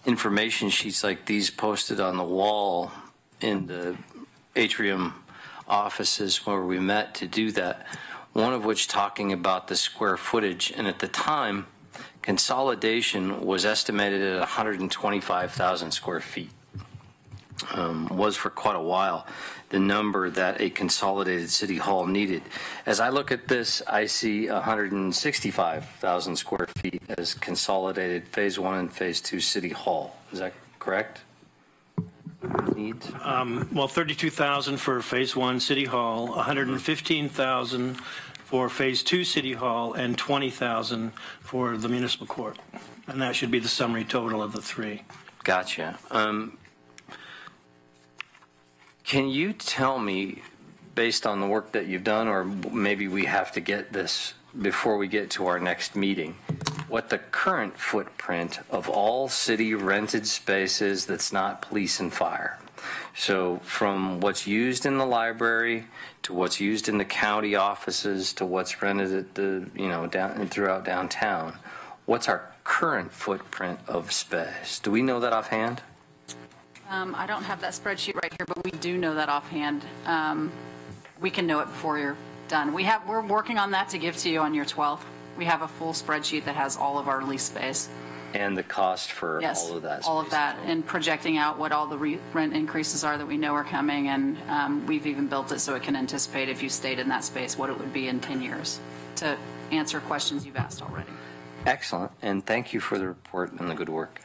information sheets like these posted on the wall in the atrium offices where we met to do that, one of which talking about the square footage. And at the time, consolidation was estimated at 125,000 square feet. Was for quite a while the number that a consolidated city hall needed. As I look at this, I see 165,000 square feet as consolidated Phase 1 and Phase 2 City Hall. Is that correct? Needs? Well, 32,000 for Phase 1 City Hall, 115,000 for Phase 2 City Hall, and 20,000 for the municipal court. And that should be the summary total of the three. Gotcha. Can you tell me, based on the work that you've done, or maybe we have to get this before we get to our next meeting, what the current footprint of all city rented spaces that's not police and fire? So from what's used in the library to what's used in the county offices to what's rented at the, down throughout downtown, what's our current footprint of space? Do we know that offhand? I don't have that spreadsheet right here, but we do know that offhand. We can know it before you're done. We're working on that to give to you on your 12th. We have a full spreadsheet that has all of our lease space. And the cost for Yes, all of that space? all of that, and projecting out what all the rent increases are that we know are coming, and we've even built it so it can anticipate, if you stayed in that space, what it would be in 10 years, to answer questions you've asked already. Excellent, and thank you for the report and the good work.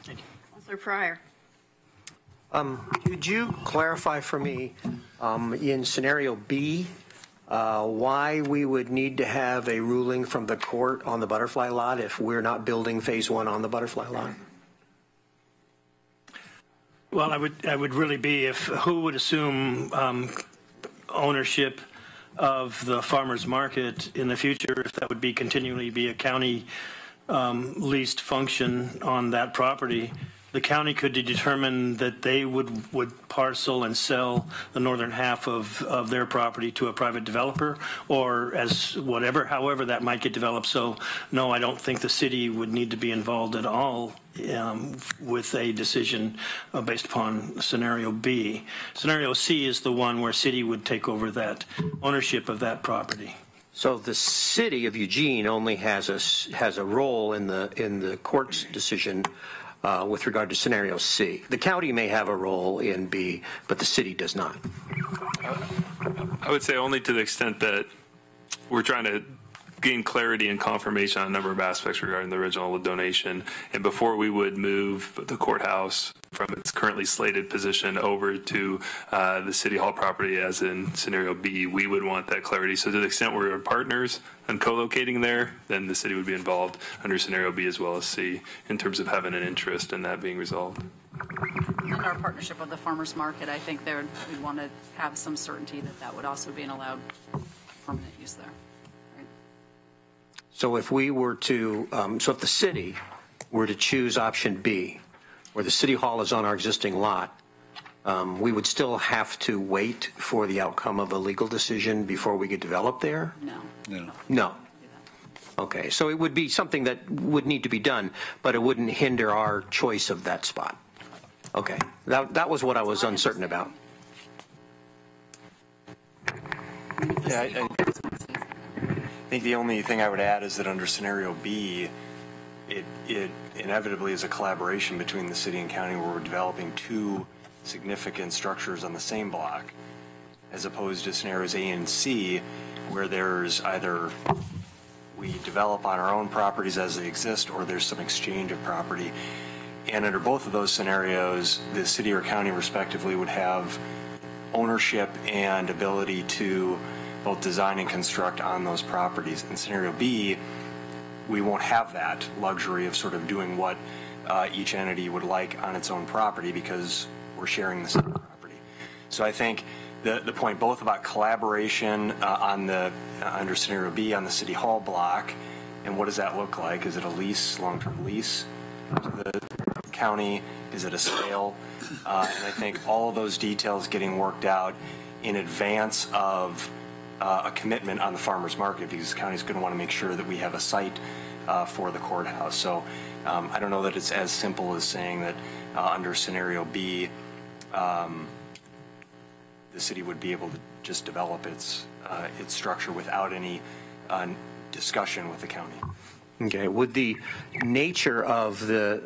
Thank you. Councilor Pryor. Could you clarify for me, in scenario B, why we would need to have a ruling from the court on the butterfly lot if we're not building phase 1 on the butterfly lot? Well, I would really be who would assume ownership of the farmer's market in the future, if that would be continually be a county leased function on that property. The county could determine that they would parcel and sell the northern half of their property to a private developer, or however that might get developed. So no, I don't think the city would need to be involved at all with a decision based upon scenario B. Scenario C is the one where city would take over that ownership of that property. So the city of Eugene only has a role in the court's decision with regard to scenario C. The county may have a role in B, but the city does not. I would say only to the extent that we're trying to gain clarity and confirmation on a number of aspects regarding the original donation. And before we would move the courthouse from its currently slated position over to the City Hall property, as in scenario B, we would want that clarity. So to the extent we're partners and co-locating there, then the city would be involved under scenario B as well as C in terms of having an interest in that being resolved. In our partnership with the farmers market, I think we'd want to have some certainty that would also be an allowed permanent use there. So if we were to, if the city were to choose option B, where the city hall is on our existing lot, we would still have to wait for the outcome of a legal decision before we could develop there? No. Okay, so it would be something that would need to be done, but it wouldn't hinder our choice of that spot. Okay, that was what I was uncertain about. Yeah, I think the only thing I would add is that under scenario B, it inevitably is a collaboration between the city and county where we're developing two significant structures on the same block, as opposed to scenarios A and C, where there's either we develop on our own properties as they exist, or there's some exchange of property. And under both of those scenarios, the city or county respectively would have ownership and ability to both design and construct on those properties. In scenario B, we won't have that luxury of sort of doing what each entity would like on its own property because we're sharing the same property. So I think the point both about collaboration under scenario B on the City Hall block, and what does that look like? Is it a lease, long-term lease to the county? Is it a sale? And I think all of those details getting worked out in advance of a commitment on the farmer's market, because the county's going to want to make sure that we have a site for the courthouse. So I don't know that it's as simple as saying that under scenario B, the city would be able to just develop its structure without any discussion with the county. Okay. Would the nature of the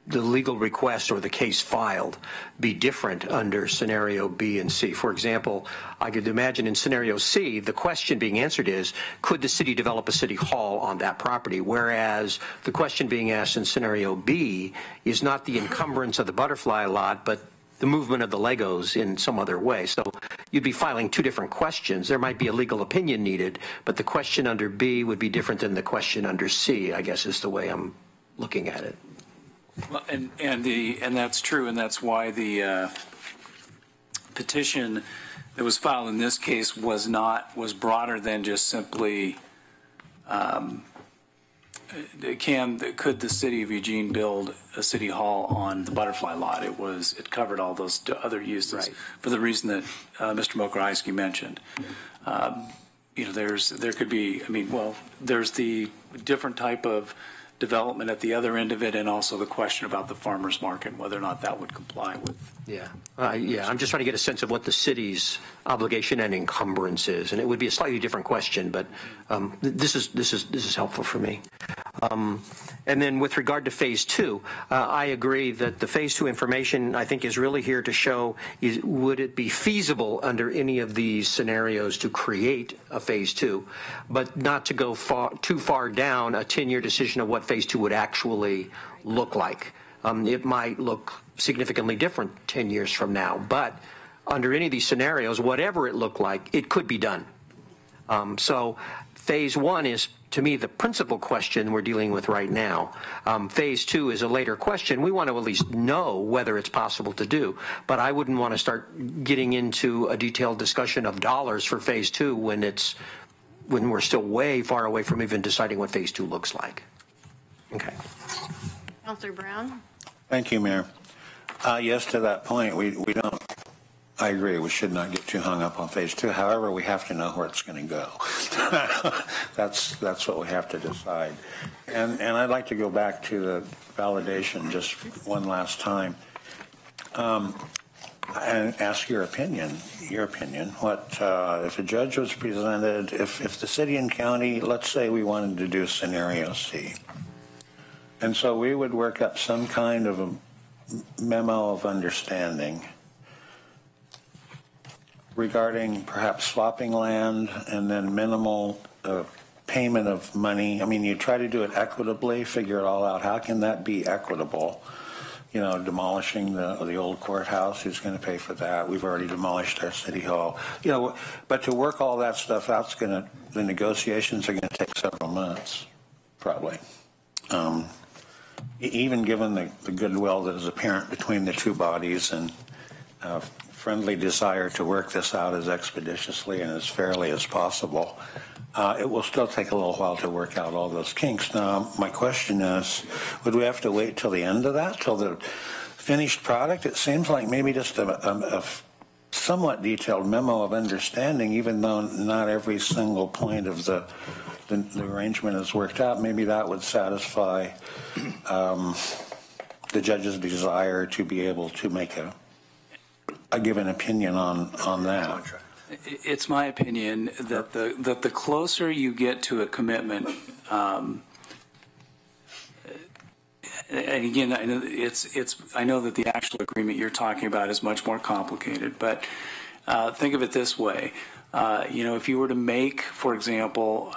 legal request or the case filed be different under scenario B and C? For example, I could imagine in scenario C, the question being answered is, could the city develop a city hall on that property? Whereas the question being asked in scenario B is not the encumbrance of the butterfly lot, but the movement of the Legos in some other way. So you'd be filing two different questions. There might be a legal opinion needed, but the question under B would be different than the question under C, I guess is the way I'm looking at it. Well, and that's true, and that's why the petition that was filed in this case was broader than just simply could the city of Eugene build a city hall on the Butterfly lot? It covered all those other uses for the reason that Mr. Mokrajewski mentioned. There could be, there's the different type of development at the other end of it, and also the question about the farmers market and whether or not that would comply with. Yeah, I'm just trying to get a sense of what the city's obligation and encumbrance is, and it would be a slightly different question, but this is helpful for me. And then with regard to phase 2, I agree that the phase 2 information, I think, is really here to show would it be feasible under any of these scenarios to create a phase 2, but not to go too far down a 10-year decision of what phase 2 would actually look like. It might look significantly different 10 years from now, but under any of these scenarios, whatever it looked like, it could be done. So phase 1 is, to me, the principal question we're dealing with right now. Phase 2 is a later question. We want to at least know whether it's possible to do, but I wouldn't want to start getting into a detailed discussion of dollars for phase 2 when we're still way far away from even deciding what phase 2 looks like. Okay. Councilor Brown? Thank you, Mayor. Yes, to that point, we don't, I agree, we should not get too hung up on phase 2. However, we have to know where it's going to go. That's what we have to decide. And I'd like to go back to the validation just one last time and ask your opinion. What if a judge was presented, if the city and county, let's say we wanted to do scenario C, and so we would work up some kind of a memo of understanding regarding perhaps swapping land and then minimal payment of money. I mean, you try to do it equitably, figure it all out. How can that be equitable? You know, demolishing the old courthouse, who's going to pay for that? We've already demolished our city hall. You know, but to work all that stuff out, the negotiations are going to take several months, probably. Even given the goodwill that is apparent between the two bodies and friendly desire to work this out as expeditiously and as fairly as possible, it will still take a little while to work out all those kinks. Now, my question is, would we have to wait till the end of that, till the finished product? It seems like maybe just a somewhat detailed memo of understanding, even though not every single point of the arrangement is worked out, maybe that would satisfy the judge's desire to be able to make a given opinion on that. It's my opinion that the closer you get to a commitment, and again, I know that the actual agreement you're talking about is much more complicated, but think of it this way. If you were to make, for example,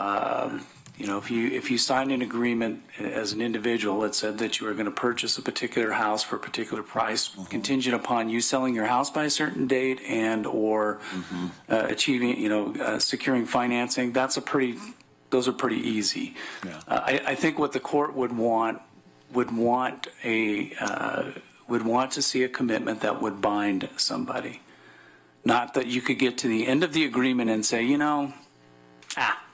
if you signed an agreement as an individual that said that you were going to purchase a particular house for a particular price, contingent upon you selling your house by a certain date and or achieving, securing financing, those are pretty easy. Yeah. I think what the court would want to see a commitment that would bind somebody. Not that you could get to the end of the agreement and say,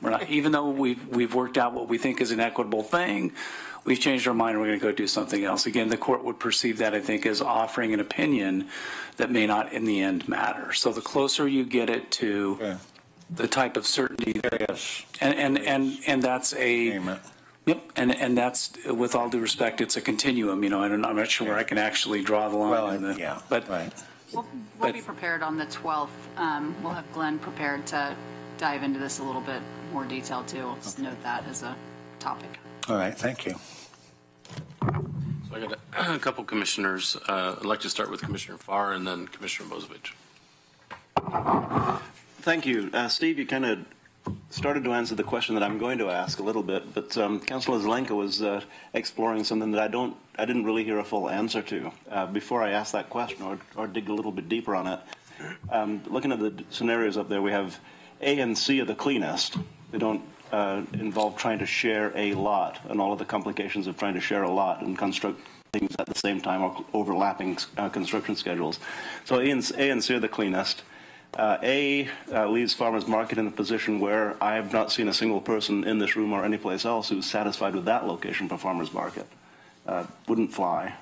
we're not, even though we've worked out what we think is an equitable thing, we've changed our mind and we're going to go do something else. Again, the court would perceive that, I think, as offering an opinion that may not in the end matter. So the closer you get it to the type of certainty, and that's a yep, and that's, with all due respect, it's a continuum. I'm not sure where I can actually draw the line. We'll be prepared on the 12th. We'll have Glenn prepared to dive into this a little bit more detail too. We'll just note that as a topic. All right, thank you. So I got a couple commissioners. I'd like to start with Commissioner Farr and then Commissioner Bozovich. Thank you. Steve, you kind of started to answer the question that I'm going to ask a little bit, but Councilor Zelenka was exploring something that I didn't really hear a full answer to. Before I ask that question or dig a little bit deeper on it, looking at the scenarios up there, we have A and C are the cleanest. They don't involve trying to share a lot and all of the complications of trying to share a lot and construct things at the same time or overlapping construction schedules. So A and C are the cleanest. A leaves farmers market in a position where I have not seen a single person in this room or anyplace else who's satisfied with that location for farmers market. Wouldn't fly.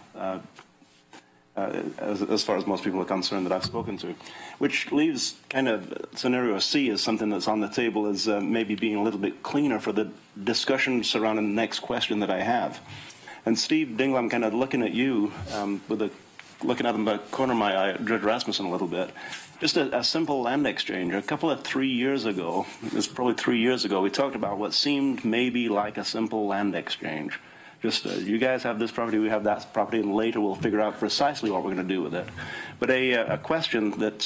As far as most people are concerned that I've spoken to, which leaves kind of scenario C as something that's on the table as maybe being a little bit cleaner for the discussion surrounding the next question that I have. And Steve Dingle, I'm kind of looking at you looking at the corner of my eye at Judge Rasmussen a little bit. Just a simple land exchange. A couple of 3 years ago, it was probably 3 years ago, we talked about what seemed maybe like a simple land exchange. Just you guys have this property, we have that property, and later we'll figure out precisely what we're going to do with it. But a question that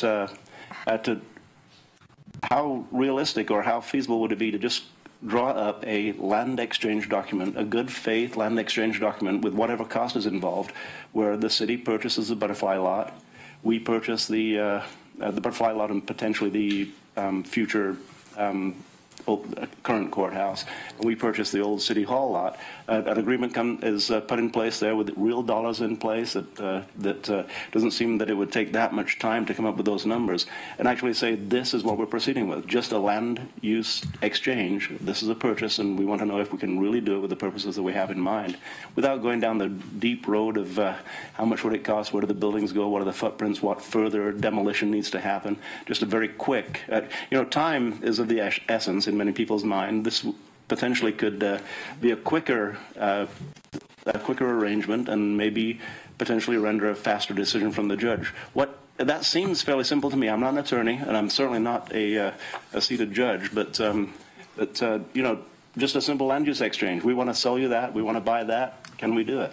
how realistic or how feasible would it be to just draw up a land exchange document, a good faith land exchange document with whatever cost is involved, where the city purchases the butterfly lot, we purchase the butterfly lot and potentially the future current courthouse, and we purchased the old city hall lot. An agreement is put in place there with real dollars in place that doesn't seem that it would take that much time to come up with those numbers, and actually say this is what we're proceeding with, just a land use exchange. This is a purchase, and we want to know if we can really do it with the purposes that we have in mind, without going down the deep road of how much would it cost, where do the buildings go, what are the footprints, what further demolition needs to happen. Just a very quick, time is of the essence in many people's mind. This potentially could be a quicker arrangement and maybe potentially render a faster decision from the judge. That seems fairly simple to me. I'm not an attorney, and I'm certainly not a seated judge, but just a simple land use exchange. We want to sell you that. We want to buy that. Can we do it?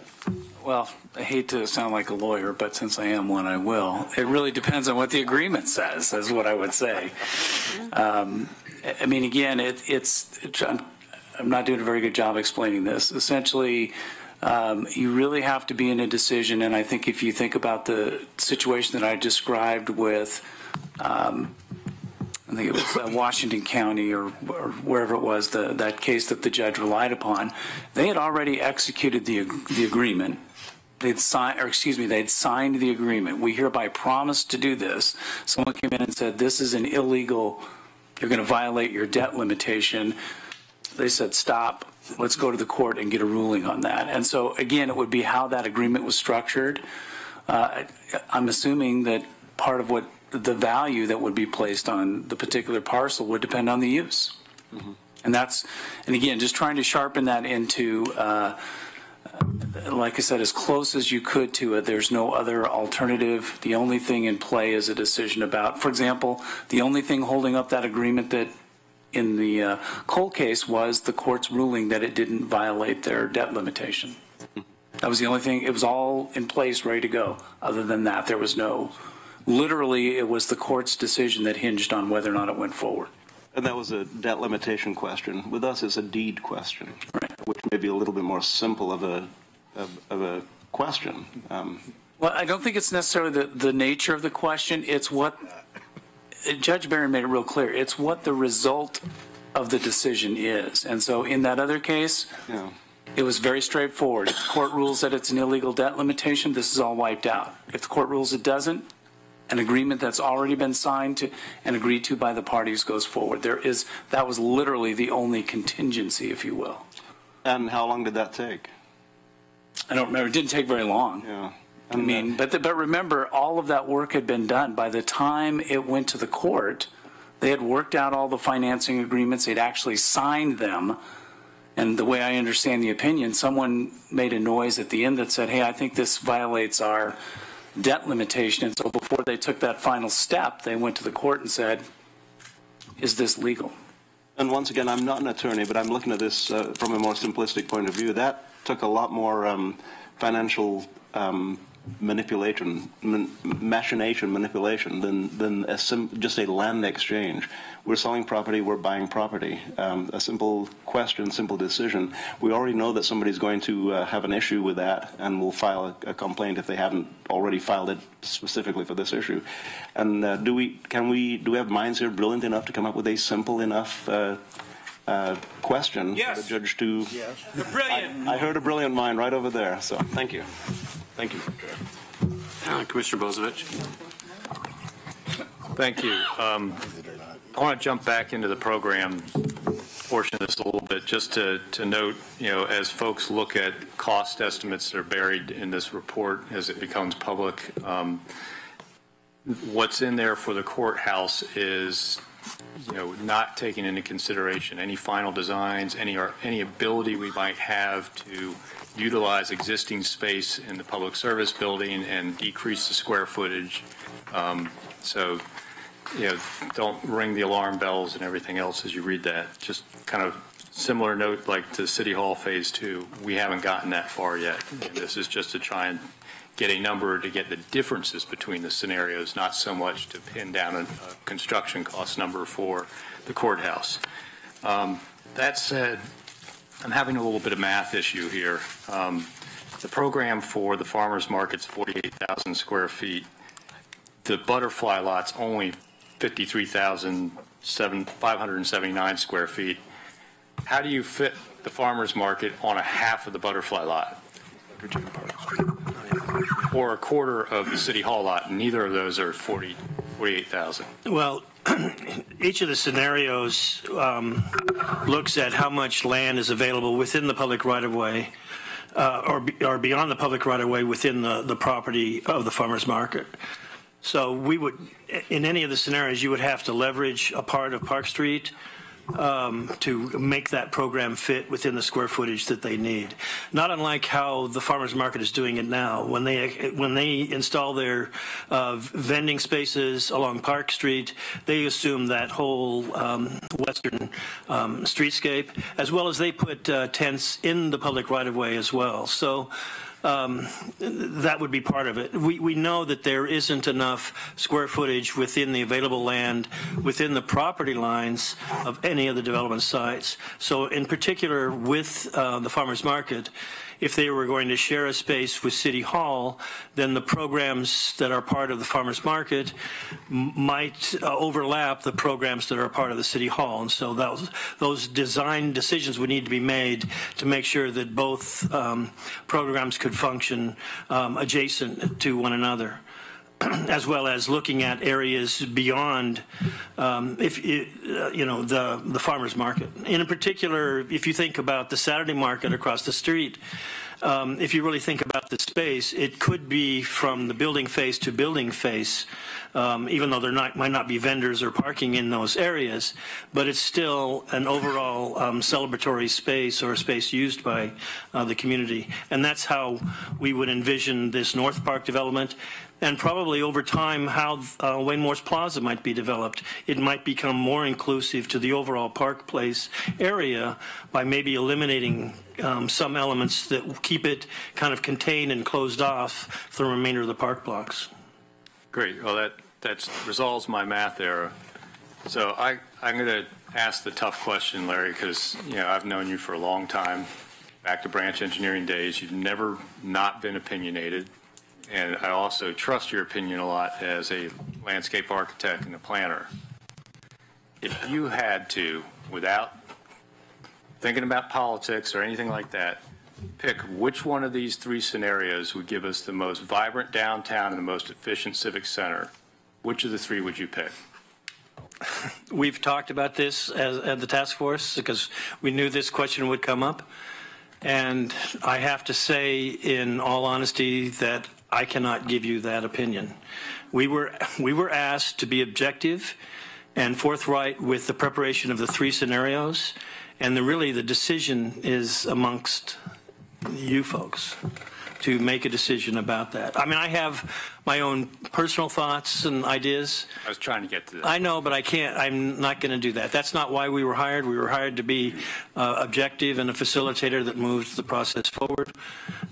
Well, I hate to sound like a lawyer, but since I am one, I will. It really depends on what the agreement says, is what I would say. I mean, again, I'm not doing a very good job explaining this. Essentially, you really have to be in a decision, and I think if you think about the situation that I described with, I think it was Washington County or wherever it was, that case that the judge relied upon, they had already executed the agreement. They'd signed the agreement. We hereby promise to do this. Someone came in and said, this is an illegal, you're going to violate your debt limitation. They said, stop, let's go to the court and get a ruling on that. And so, again, it would be how that agreement was structured. I'm assuming that part of what the value that would be placed on the particular parcel would depend on the use. Mm-hmm. And again, just trying to sharpen that into, like I said, as close as you could to it. There's no other alternative. The only thing in play is a decision about, for example, the only thing holding up that agreement that in the Cole case was the court's ruling that it didn't violate their debt limitation. That was the only thing. It was all in place, ready to go. Other than that, there was no, literally, it was the court's decision that hinged on whether or not it went forward. And that was a debt limitation question. With us, it's a deed question, right, which may be a little bit more simple of a question. Well, I don't think it's necessarily the nature of the question. It's what Judge Barron made it real clear. It's what the result of the decision is. And so in that other case, it was very straightforward. If the court rules that it's an illegal debt limitation, this is all wiped out. If the court rules it doesn't, an agreement that's already been signed to and agreed to by the parties goes forward. That was literally the only contingency, if you will. And how long did that take? I don't remember. It didn't take very long. Yeah. I mean, but remember, all of that work had been done. By the time it went to the court, they had worked out all the financing agreements. They'd actually signed them. And the way I understand the opinion, someone made a noise at the end that said, hey, I think this violates our debt limitation. And so before they took that final step, they went to the court and said, is this legal? And once again, I'm not an attorney, but I'm looking at this from a more simplistic point of view. That took a lot more financial manipulation than just a land exchange. We're selling property, we're buying property. A simple question, simple decision. We already know that somebody's going to have an issue with that and will file a complaint if they haven't already filed it specifically for this issue. And do we have minds here brilliant enough to come up with a simple enough question Yes. for the judge to. Yes. Brilliant. I heard a brilliant mind right over there, so thank you. Thank you. Commissioner Bozievich. Thank you. I want to jump back into the program portion of this a little bit, just to note, as folks look at cost estimates that are buried in this report as it becomes public, what's in there for the courthouse is, not taking into consideration any final designs, any ability we might have to utilize existing space in the public service building and decrease the square footage. So, don't ring the alarm bells and everything else as you read that. Just kind of similar note like to City Hall Phase 2. We haven't gotten that far yet. And this is just to try and get a number to get the differences between the scenarios, not so much to pin down a construction cost number for the courthouse. That said, I'm having a little bit of math issue here. The program for the farmers market's 48,000 square feet. The butterfly lot's only 53,579 square feet. How do you fit the farmers market on a half of the butterfly lot? Or a quarter of the city hall lot? Neither of those are 48,000. Well, each of the scenarios looks at how much land is available within the public right-of-way or beyond the public right-of-way within the property of the farmers market. So we would, in any of the scenarios, you would have to leverage a part of Park Street to make that program fit within the square footage that they need. Not unlike how the farmers market is doing it now. When they install their vending spaces along Park Street, they assume that whole western streetscape, as well as they put tents in the public right-of-way as well. So that would be part of it. We know that there isn't enough square footage within the available land within the property lines of any of the development sites. So in particular with the farmers market, if they were going to share a space with City Hall, then the programs that are part of the farmers market might overlap the programs that are part of the City Hall. And so those design decisions would need to be made to make sure that both programs could function adjacent to one another, as well as looking at areas beyond the farmers market. In particular, if you think about the Saturday market across the street, if you really think about the space, it could be from the building face to building face, even though there might not be vendors or parking in those areas, but it's still an overall celebratory space or a space used by the community. And that's how we would envision this North Park development. And probably over time, how Wayne Morse Plaza might be developed. It might become more inclusive to the overall Park Place area by maybe eliminating some elements that keep it kind of contained and closed off for the remainder of the park blocks. Great. Well, that resolves my math error. So I'm going to ask the tough question, Larry, because I've known you for a long time, back to branch engineering days. You've never not been opinionated. And I also trust your opinion a lot as a landscape architect and a planner. If you had to, without thinking about politics or anything like that, pick which one of these three scenarios would give us the most vibrant downtown and the most efficient civic center, which of the three would you pick? We've talked about this at the task force because we knew this question would come up. And I have to say, in all honesty, that I cannot give you that opinion. We were asked to be objective and forthright with the preparation of the three scenarios, and really the decision is amongst you folks to make a decision about that. I mean, I have my own personal thoughts and ideas. I was trying to get to that. I know, but I can't. I'm not going to do that. That's not why we were hired. We were hired to be objective and a facilitator that moves the process forward.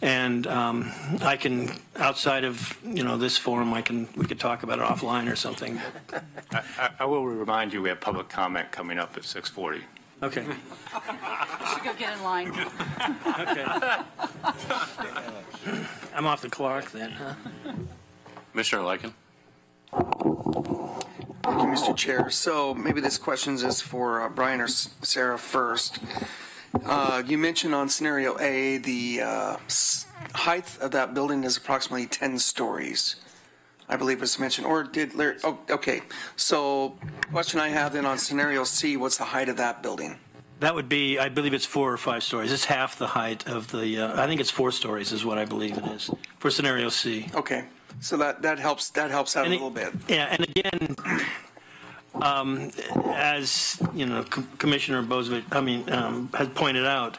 And I can, outside of this forum, we could talk about it offline or something. I will remind you we have public comment coming up at 6:40. Okay. Should go get in line. Okay. I'm off the clock then, huh? Commissioner Lycan. Thank you, Mr. Chair. So maybe this question is for Brian or Sarah first. You mentioned on scenario A, the height of that building is approximately 10 stories. I believe it was mentioned, or did Larry? Oh, okay. So question I have then on scenario C, what's the height of that building? That would be, I believe it's 4 or 5 stories. It's half the height of the, I think it's 4 stories is what I believe it is for scenario C. Okay. So that helps out a little bit. Yeah, and again, as you know, Commissioner Bozievich, has pointed out,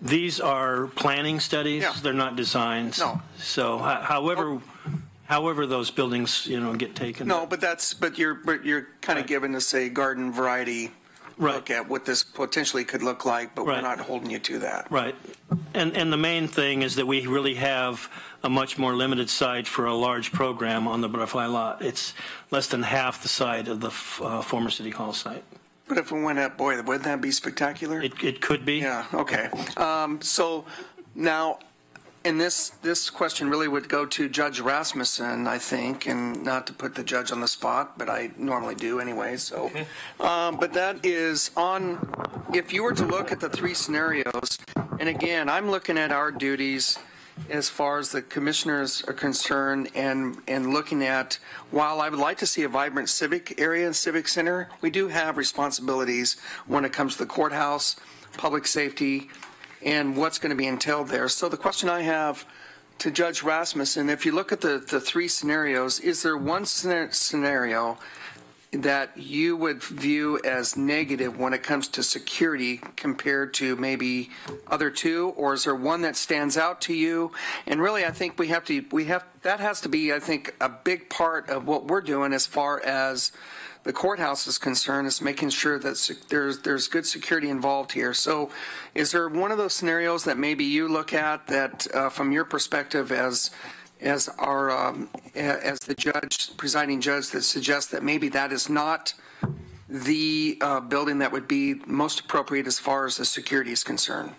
these are planning studies. Yeah. They're not designs. No. So, however those buildings, get taken. No, but you're kind of giving us a garden variety look at what this potentially could look like, but we're not holding you to that. Right. And the main thing is that we really have a much more limited site for a large program on the Butterfly lot. It's less than half the site of the former City Hall site. But if we went up, boy, wouldn't that be spectacular? It could be. Yeah, okay. So now, and this question really would go to Judge Rasmussen, I think, and not to put the judge on the spot, but I normally do anyway. So, but that is on, if you were to look at the 3 scenarios, and again, I'm looking at our duties as far as the commissioners are concerned, and looking at, while I would like to see a vibrant civic area and civic center, we do have responsibilities when it comes to the courthouse, public safety, and what's going to be entailed there. So the question I have to Judge Rasmussen, if you look at the 3 scenarios, is there one scenario that you would view as negative when it comes to security compared to maybe other 2, or is there one that stands out to you? And really, I think that has to be, I think, a big part of what we're doing as far as the courthouse is concerned, is making sure that there's good security involved here. So is there one of those scenarios that maybe you look at that from your perspective as the presiding judge, that suggests that maybe that is not the building that would be most appropriate as far as the security is concerned?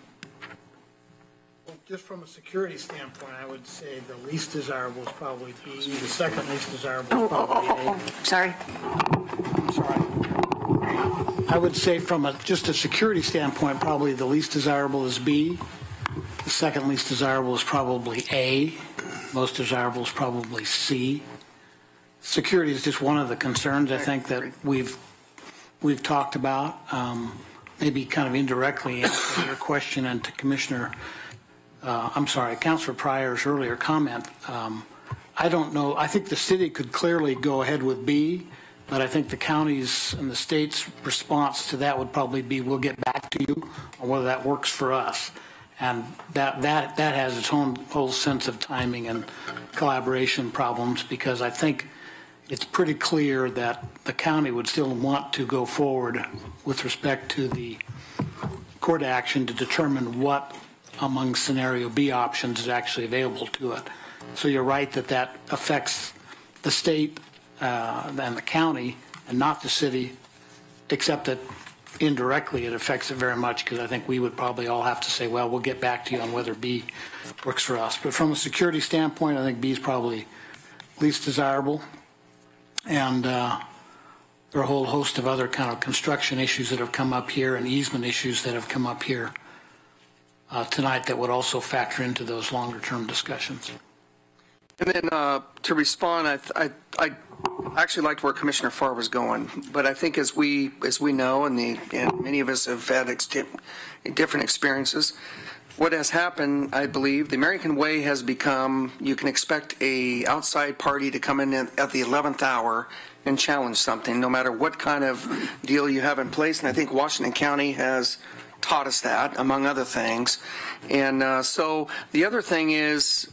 Well, just from a security standpoint, I would say the least desirable is probably B. The second least desirable is probably A. Sorry. I'm sorry. I would say from just a security standpoint, probably the least desirable is B. The second least desirable is probably A. Most desirable is probably C. Security is just one of the concerns I think that we've talked about. Maybe kind of indirectly answer your question, and to Councilor Pryor's earlier comment. I don't know. I think the city could clearly go ahead with B, but I think the county's and the state's response to that would probably be, we'll get back to you on whether that works for us. And that has its own whole sense of timing and collaboration problems, because I think it's pretty clear that the county would still want to go forward with respect to the court action to determine what among scenario B options is actually available to it. So you're right that affects the state and the county and not the city, except that indirectly it affects it very much, because I think we would probably all have to say, well, we'll get back to you on whether B works for us. But from a security standpoint, I think B is probably least desirable. And there are a whole host of other kind of construction issues that have come up here and easement issues that have come up here tonight that would also factor into those longer term discussions. And then to respond, I actually liked where Commissioner Farr was going, but I think as we know, and many of us have had different experiences, what has happened, I believe, the American way has become, you can expect a outside party to come in at the 11th hour and challenge something, no matter what kind of deal you have in place. And I think Washington County has taught us that, among other things. And so the other thing is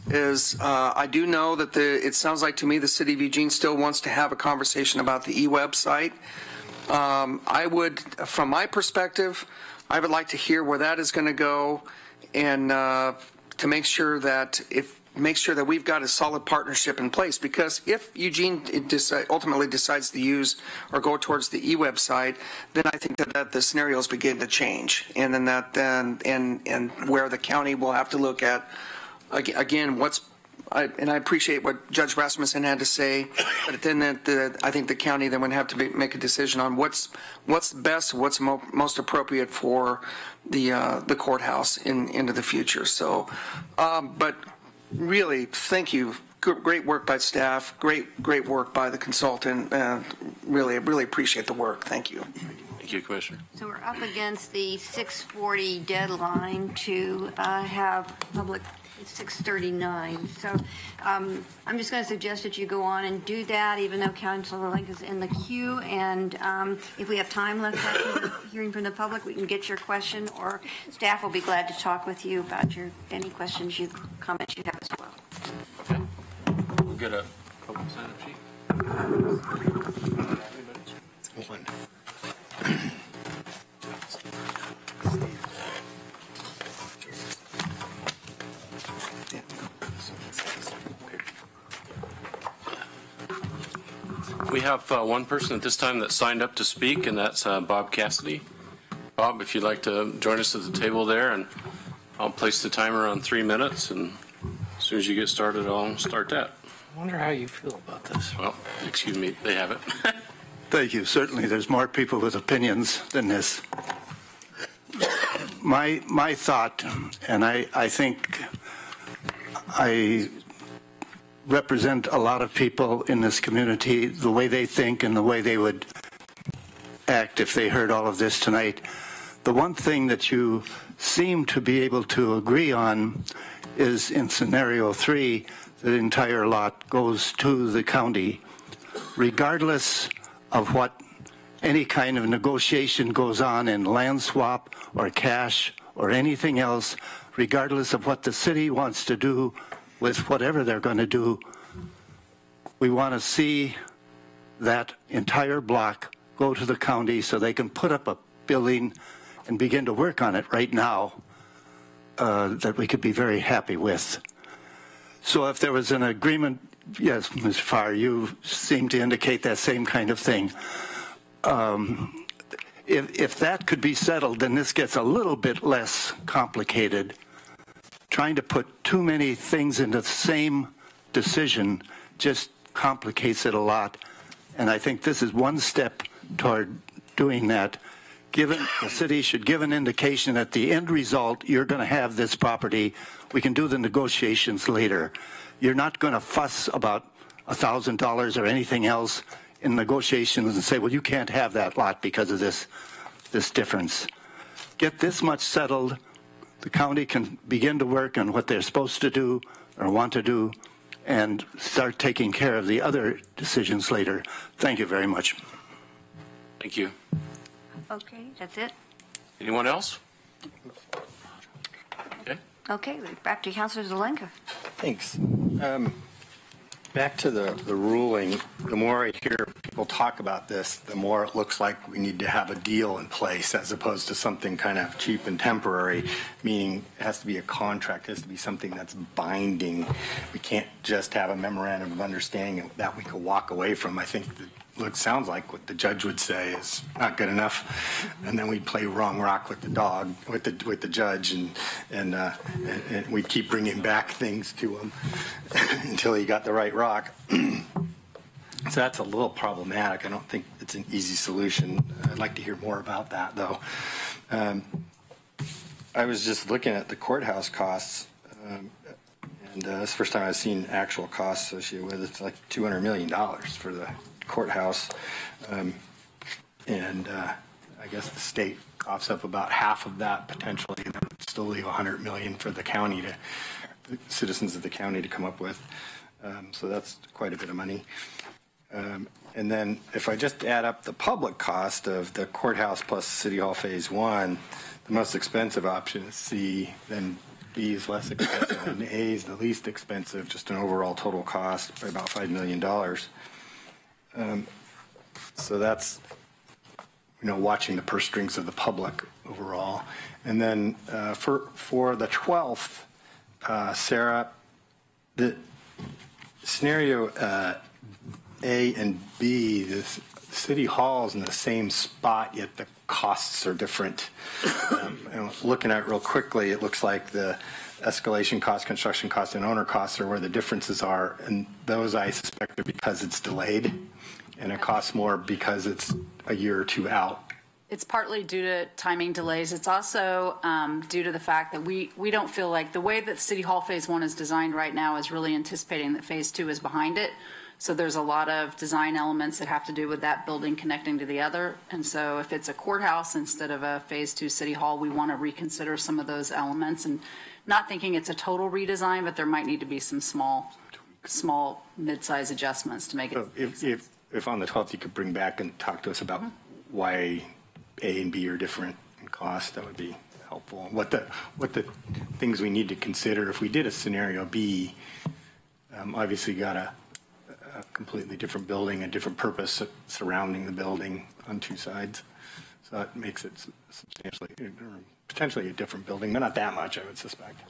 I do know that it sounds like to me the city of Eugene still wants to have a conversation about the e-website. I would, from my perspective, I would like to hear where that is going to go, and to make sure that we've got a solid partnership in place. Because if Eugene ultimately decides to use or go towards the e-website, then I think that the scenarios begin to change, and then and where the county will have to look at again what's I appreciate what Judge Rasmussen had to say, but then I think the county then would have to make a decision on what's best, what's most appropriate for the courthouse into the future. So, but really, thank you. Great work by staff. Great work by the consultant. Really appreciate the work. Thank you. Thank you, Commissioner. So we're up against the 6:40 deadline to have public. It's 6:39. So I'm just going to suggest that you go on and do that, even though Councilor Link is in the queue. And if we have time left after hearing from the public, we can get your question, or staff will be glad to talk with you about any questions, comments you have as well. Okay. We'll get a public sign-up sheet. One. We have one person at this time that signed up to speak, and that's Bob Cassidy. Bob, if you'd like to join us at the table there, and I'll place the timer on 3 minutes, and as soon as you get started, I'll start that. I wonder how you feel about this. Well, excuse me, they have it. Thank you. Certainly, there's more people with opinions than this. My thought, and I think I represent a lot of people in this community, the way they think and the way they would act if they heard all of this tonight. The one thing that you seem to be able to agree on is in scenario 3, the entire lot goes to the county, regardless of what any kind of negotiation goes on in land swap or cash or anything else, regardless of what the city wants to do with whatever they're going to do. We want to see that entire block go to the county so they can put up a building and begin to work on it right now that we could be very happy with. So if there was an agreement, yes, Mr. Farr, you seem to indicate that same kind of thing. If that could be settled, then this gets a little bit less complicated. Trying to put too many things into the same decision just complicates it a lot. And I think this is one step toward doing that. The city should give an indication that the end result, you're going to have this property. We can do the negotiations later. You're not going to fuss about $1,000 or anything else in negotiations and say, well, you can't have that lot because of this difference. Get this much settled. The county can begin to work on what they're supposed to do or want to do and start taking care of the other decisions later. Thank you very much. Thank you. Okay, that's it? Anyone else? Okay. Okay, we're back to Councilor Zelenka. Thanks. Back to the ruling, the more I hear people talk about this, the more it looks like we need to have a deal in place as opposed to something kind of cheap and temporary, meaning it has to be a contract, it has to be something that's binding. We can't just have a memorandum of understanding that we could walk away from. I think what sounds like what the judge would say is not good enough, and then we'd play wrong rock with the dog, with the judge, and we keep bringing back things to him until he got the right rock. So that's a little problematic. I don't think it's an easy solution. I'd like to hear more about that, though. I was just looking at the courthouse costs, and it's the first time I've seen actual costs associated with it. It's like $200 million for the courthouse, and I guess the state coughs up about half of that potentially, and then still leave $100 million for the county the citizens of the county to come up with. So that's quite a bit of money. And then if I just add up the public cost of the courthouse plus City Hall Phase 1, the most expensive option is C, then B is less expensive, and A is the least expensive, just an overall total cost by about $5 million. So that's, watching the purse strings of the public overall. And then for the 12th, Sarah, the scenario A and B, the City Hall is in the same spot, yet the costs are different. Looking at it real quickly, it looks like the escalation costs, construction costs, and owner costs are where the differences are. And those, I suspect, are because it's delayed, and it costs more because it's a year or two out. It's partly due to timing delays. It's also due to the fact that we don't feel like the way that City Hall Phase 1 is designed right now is really anticipating that Phase 2 is behind it. So there's a lot of design elements that have to do with that building connecting to the other. And so if it's a courthouse instead of a Phase 2 City Hall, we want to reconsider some of those elements, and not thinking it's a total redesign, but there might need to be some small mid-size adjustments to make it. So if on the 12th you could bring back and talk to us about why A and B are different in cost, that would be helpful. What the things we need to consider if we did a scenario B, obviously got a completely different building, a different purpose surrounding the building on two sides. So that makes it substantially, or potentially a different building, but not that much, I would suspect.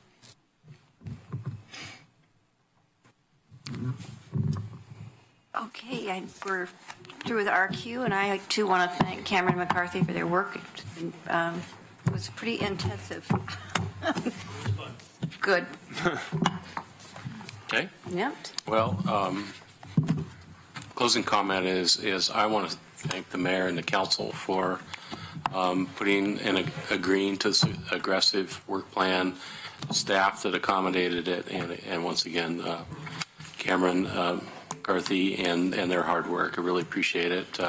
Okay, we're through with RQ, and I too want to thank Cameron McCarthy for their work. It was pretty intensive. Good. Okay. Yep. Well, closing comment is I want to thank the mayor and the council for putting and agreeing to this aggressive work plan, staff that accommodated it, and once again, Cameron McCarthy and their hard work. I really appreciate it.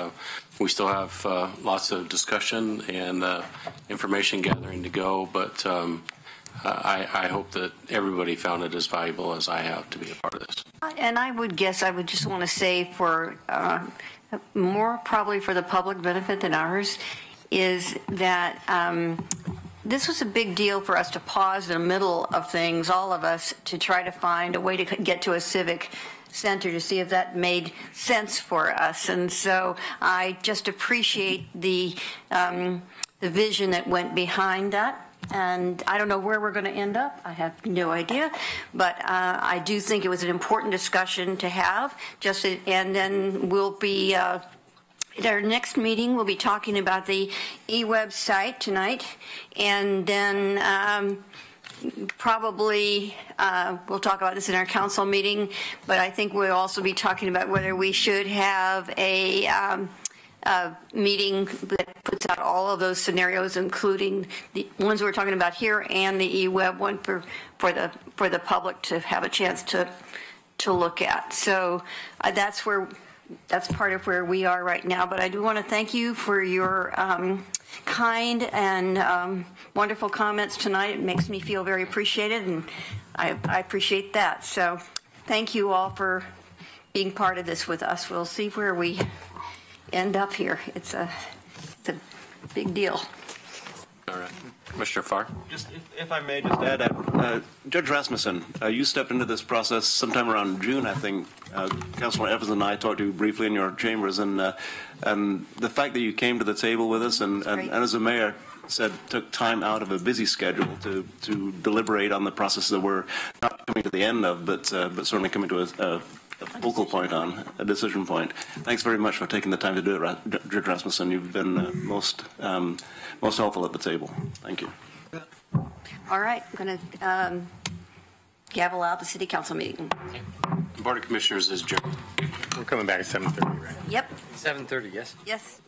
We still have lots of discussion and information gathering to go, but I hope that everybody found it as valuable as I have to be a part of this. And I would just want to say for more probably for the public benefit than ours is that this was a big deal for us to pause in the middle of things, all of us, to try to find a way to get to a civic center to see if that made sense for us. And so I just appreciate the vision that went behind that. And I don't know where we're going to end up. I have no idea. But I do think it was an important discussion to have. And then we'll be, at our next meeting, we'll be talking about the e-website tonight. And then probably we'll talk about this in our council meeting. But I think we'll also be talking about whether we should have a meeting that puts out all of those scenarios, including the ones we're talking about here and the e-web one for the public to have a chance to look at. So that's part of where we are right now. But I do want to thank you for your kind and wonderful comments tonight. It makes me feel very appreciated, and I appreciate that. So thank you all for being part of this with us. We'll see where we end up here. It's a big deal. All right. Commissioner Farr? Just, if I may just add, Judge Rasmussen, you stepped into this process sometime around June, I think. Councilor Evans and I talked to you briefly in your chambers, and the fact that you came to the table with us and as the mayor said, took time out of a busy schedule to deliberate on the process that we're not coming to the end of, but certainly coming to a focal point on, a decision point. Thanks very much for taking the time to do it, Judge Rasmussen. You've been most helpful at the table. Thank you. All right, I'm going to gavel out the city council meeting. The Board of Commissioners is adjourned. We're coming back at 7:30, right? Yep. 7:30, yes? Yes.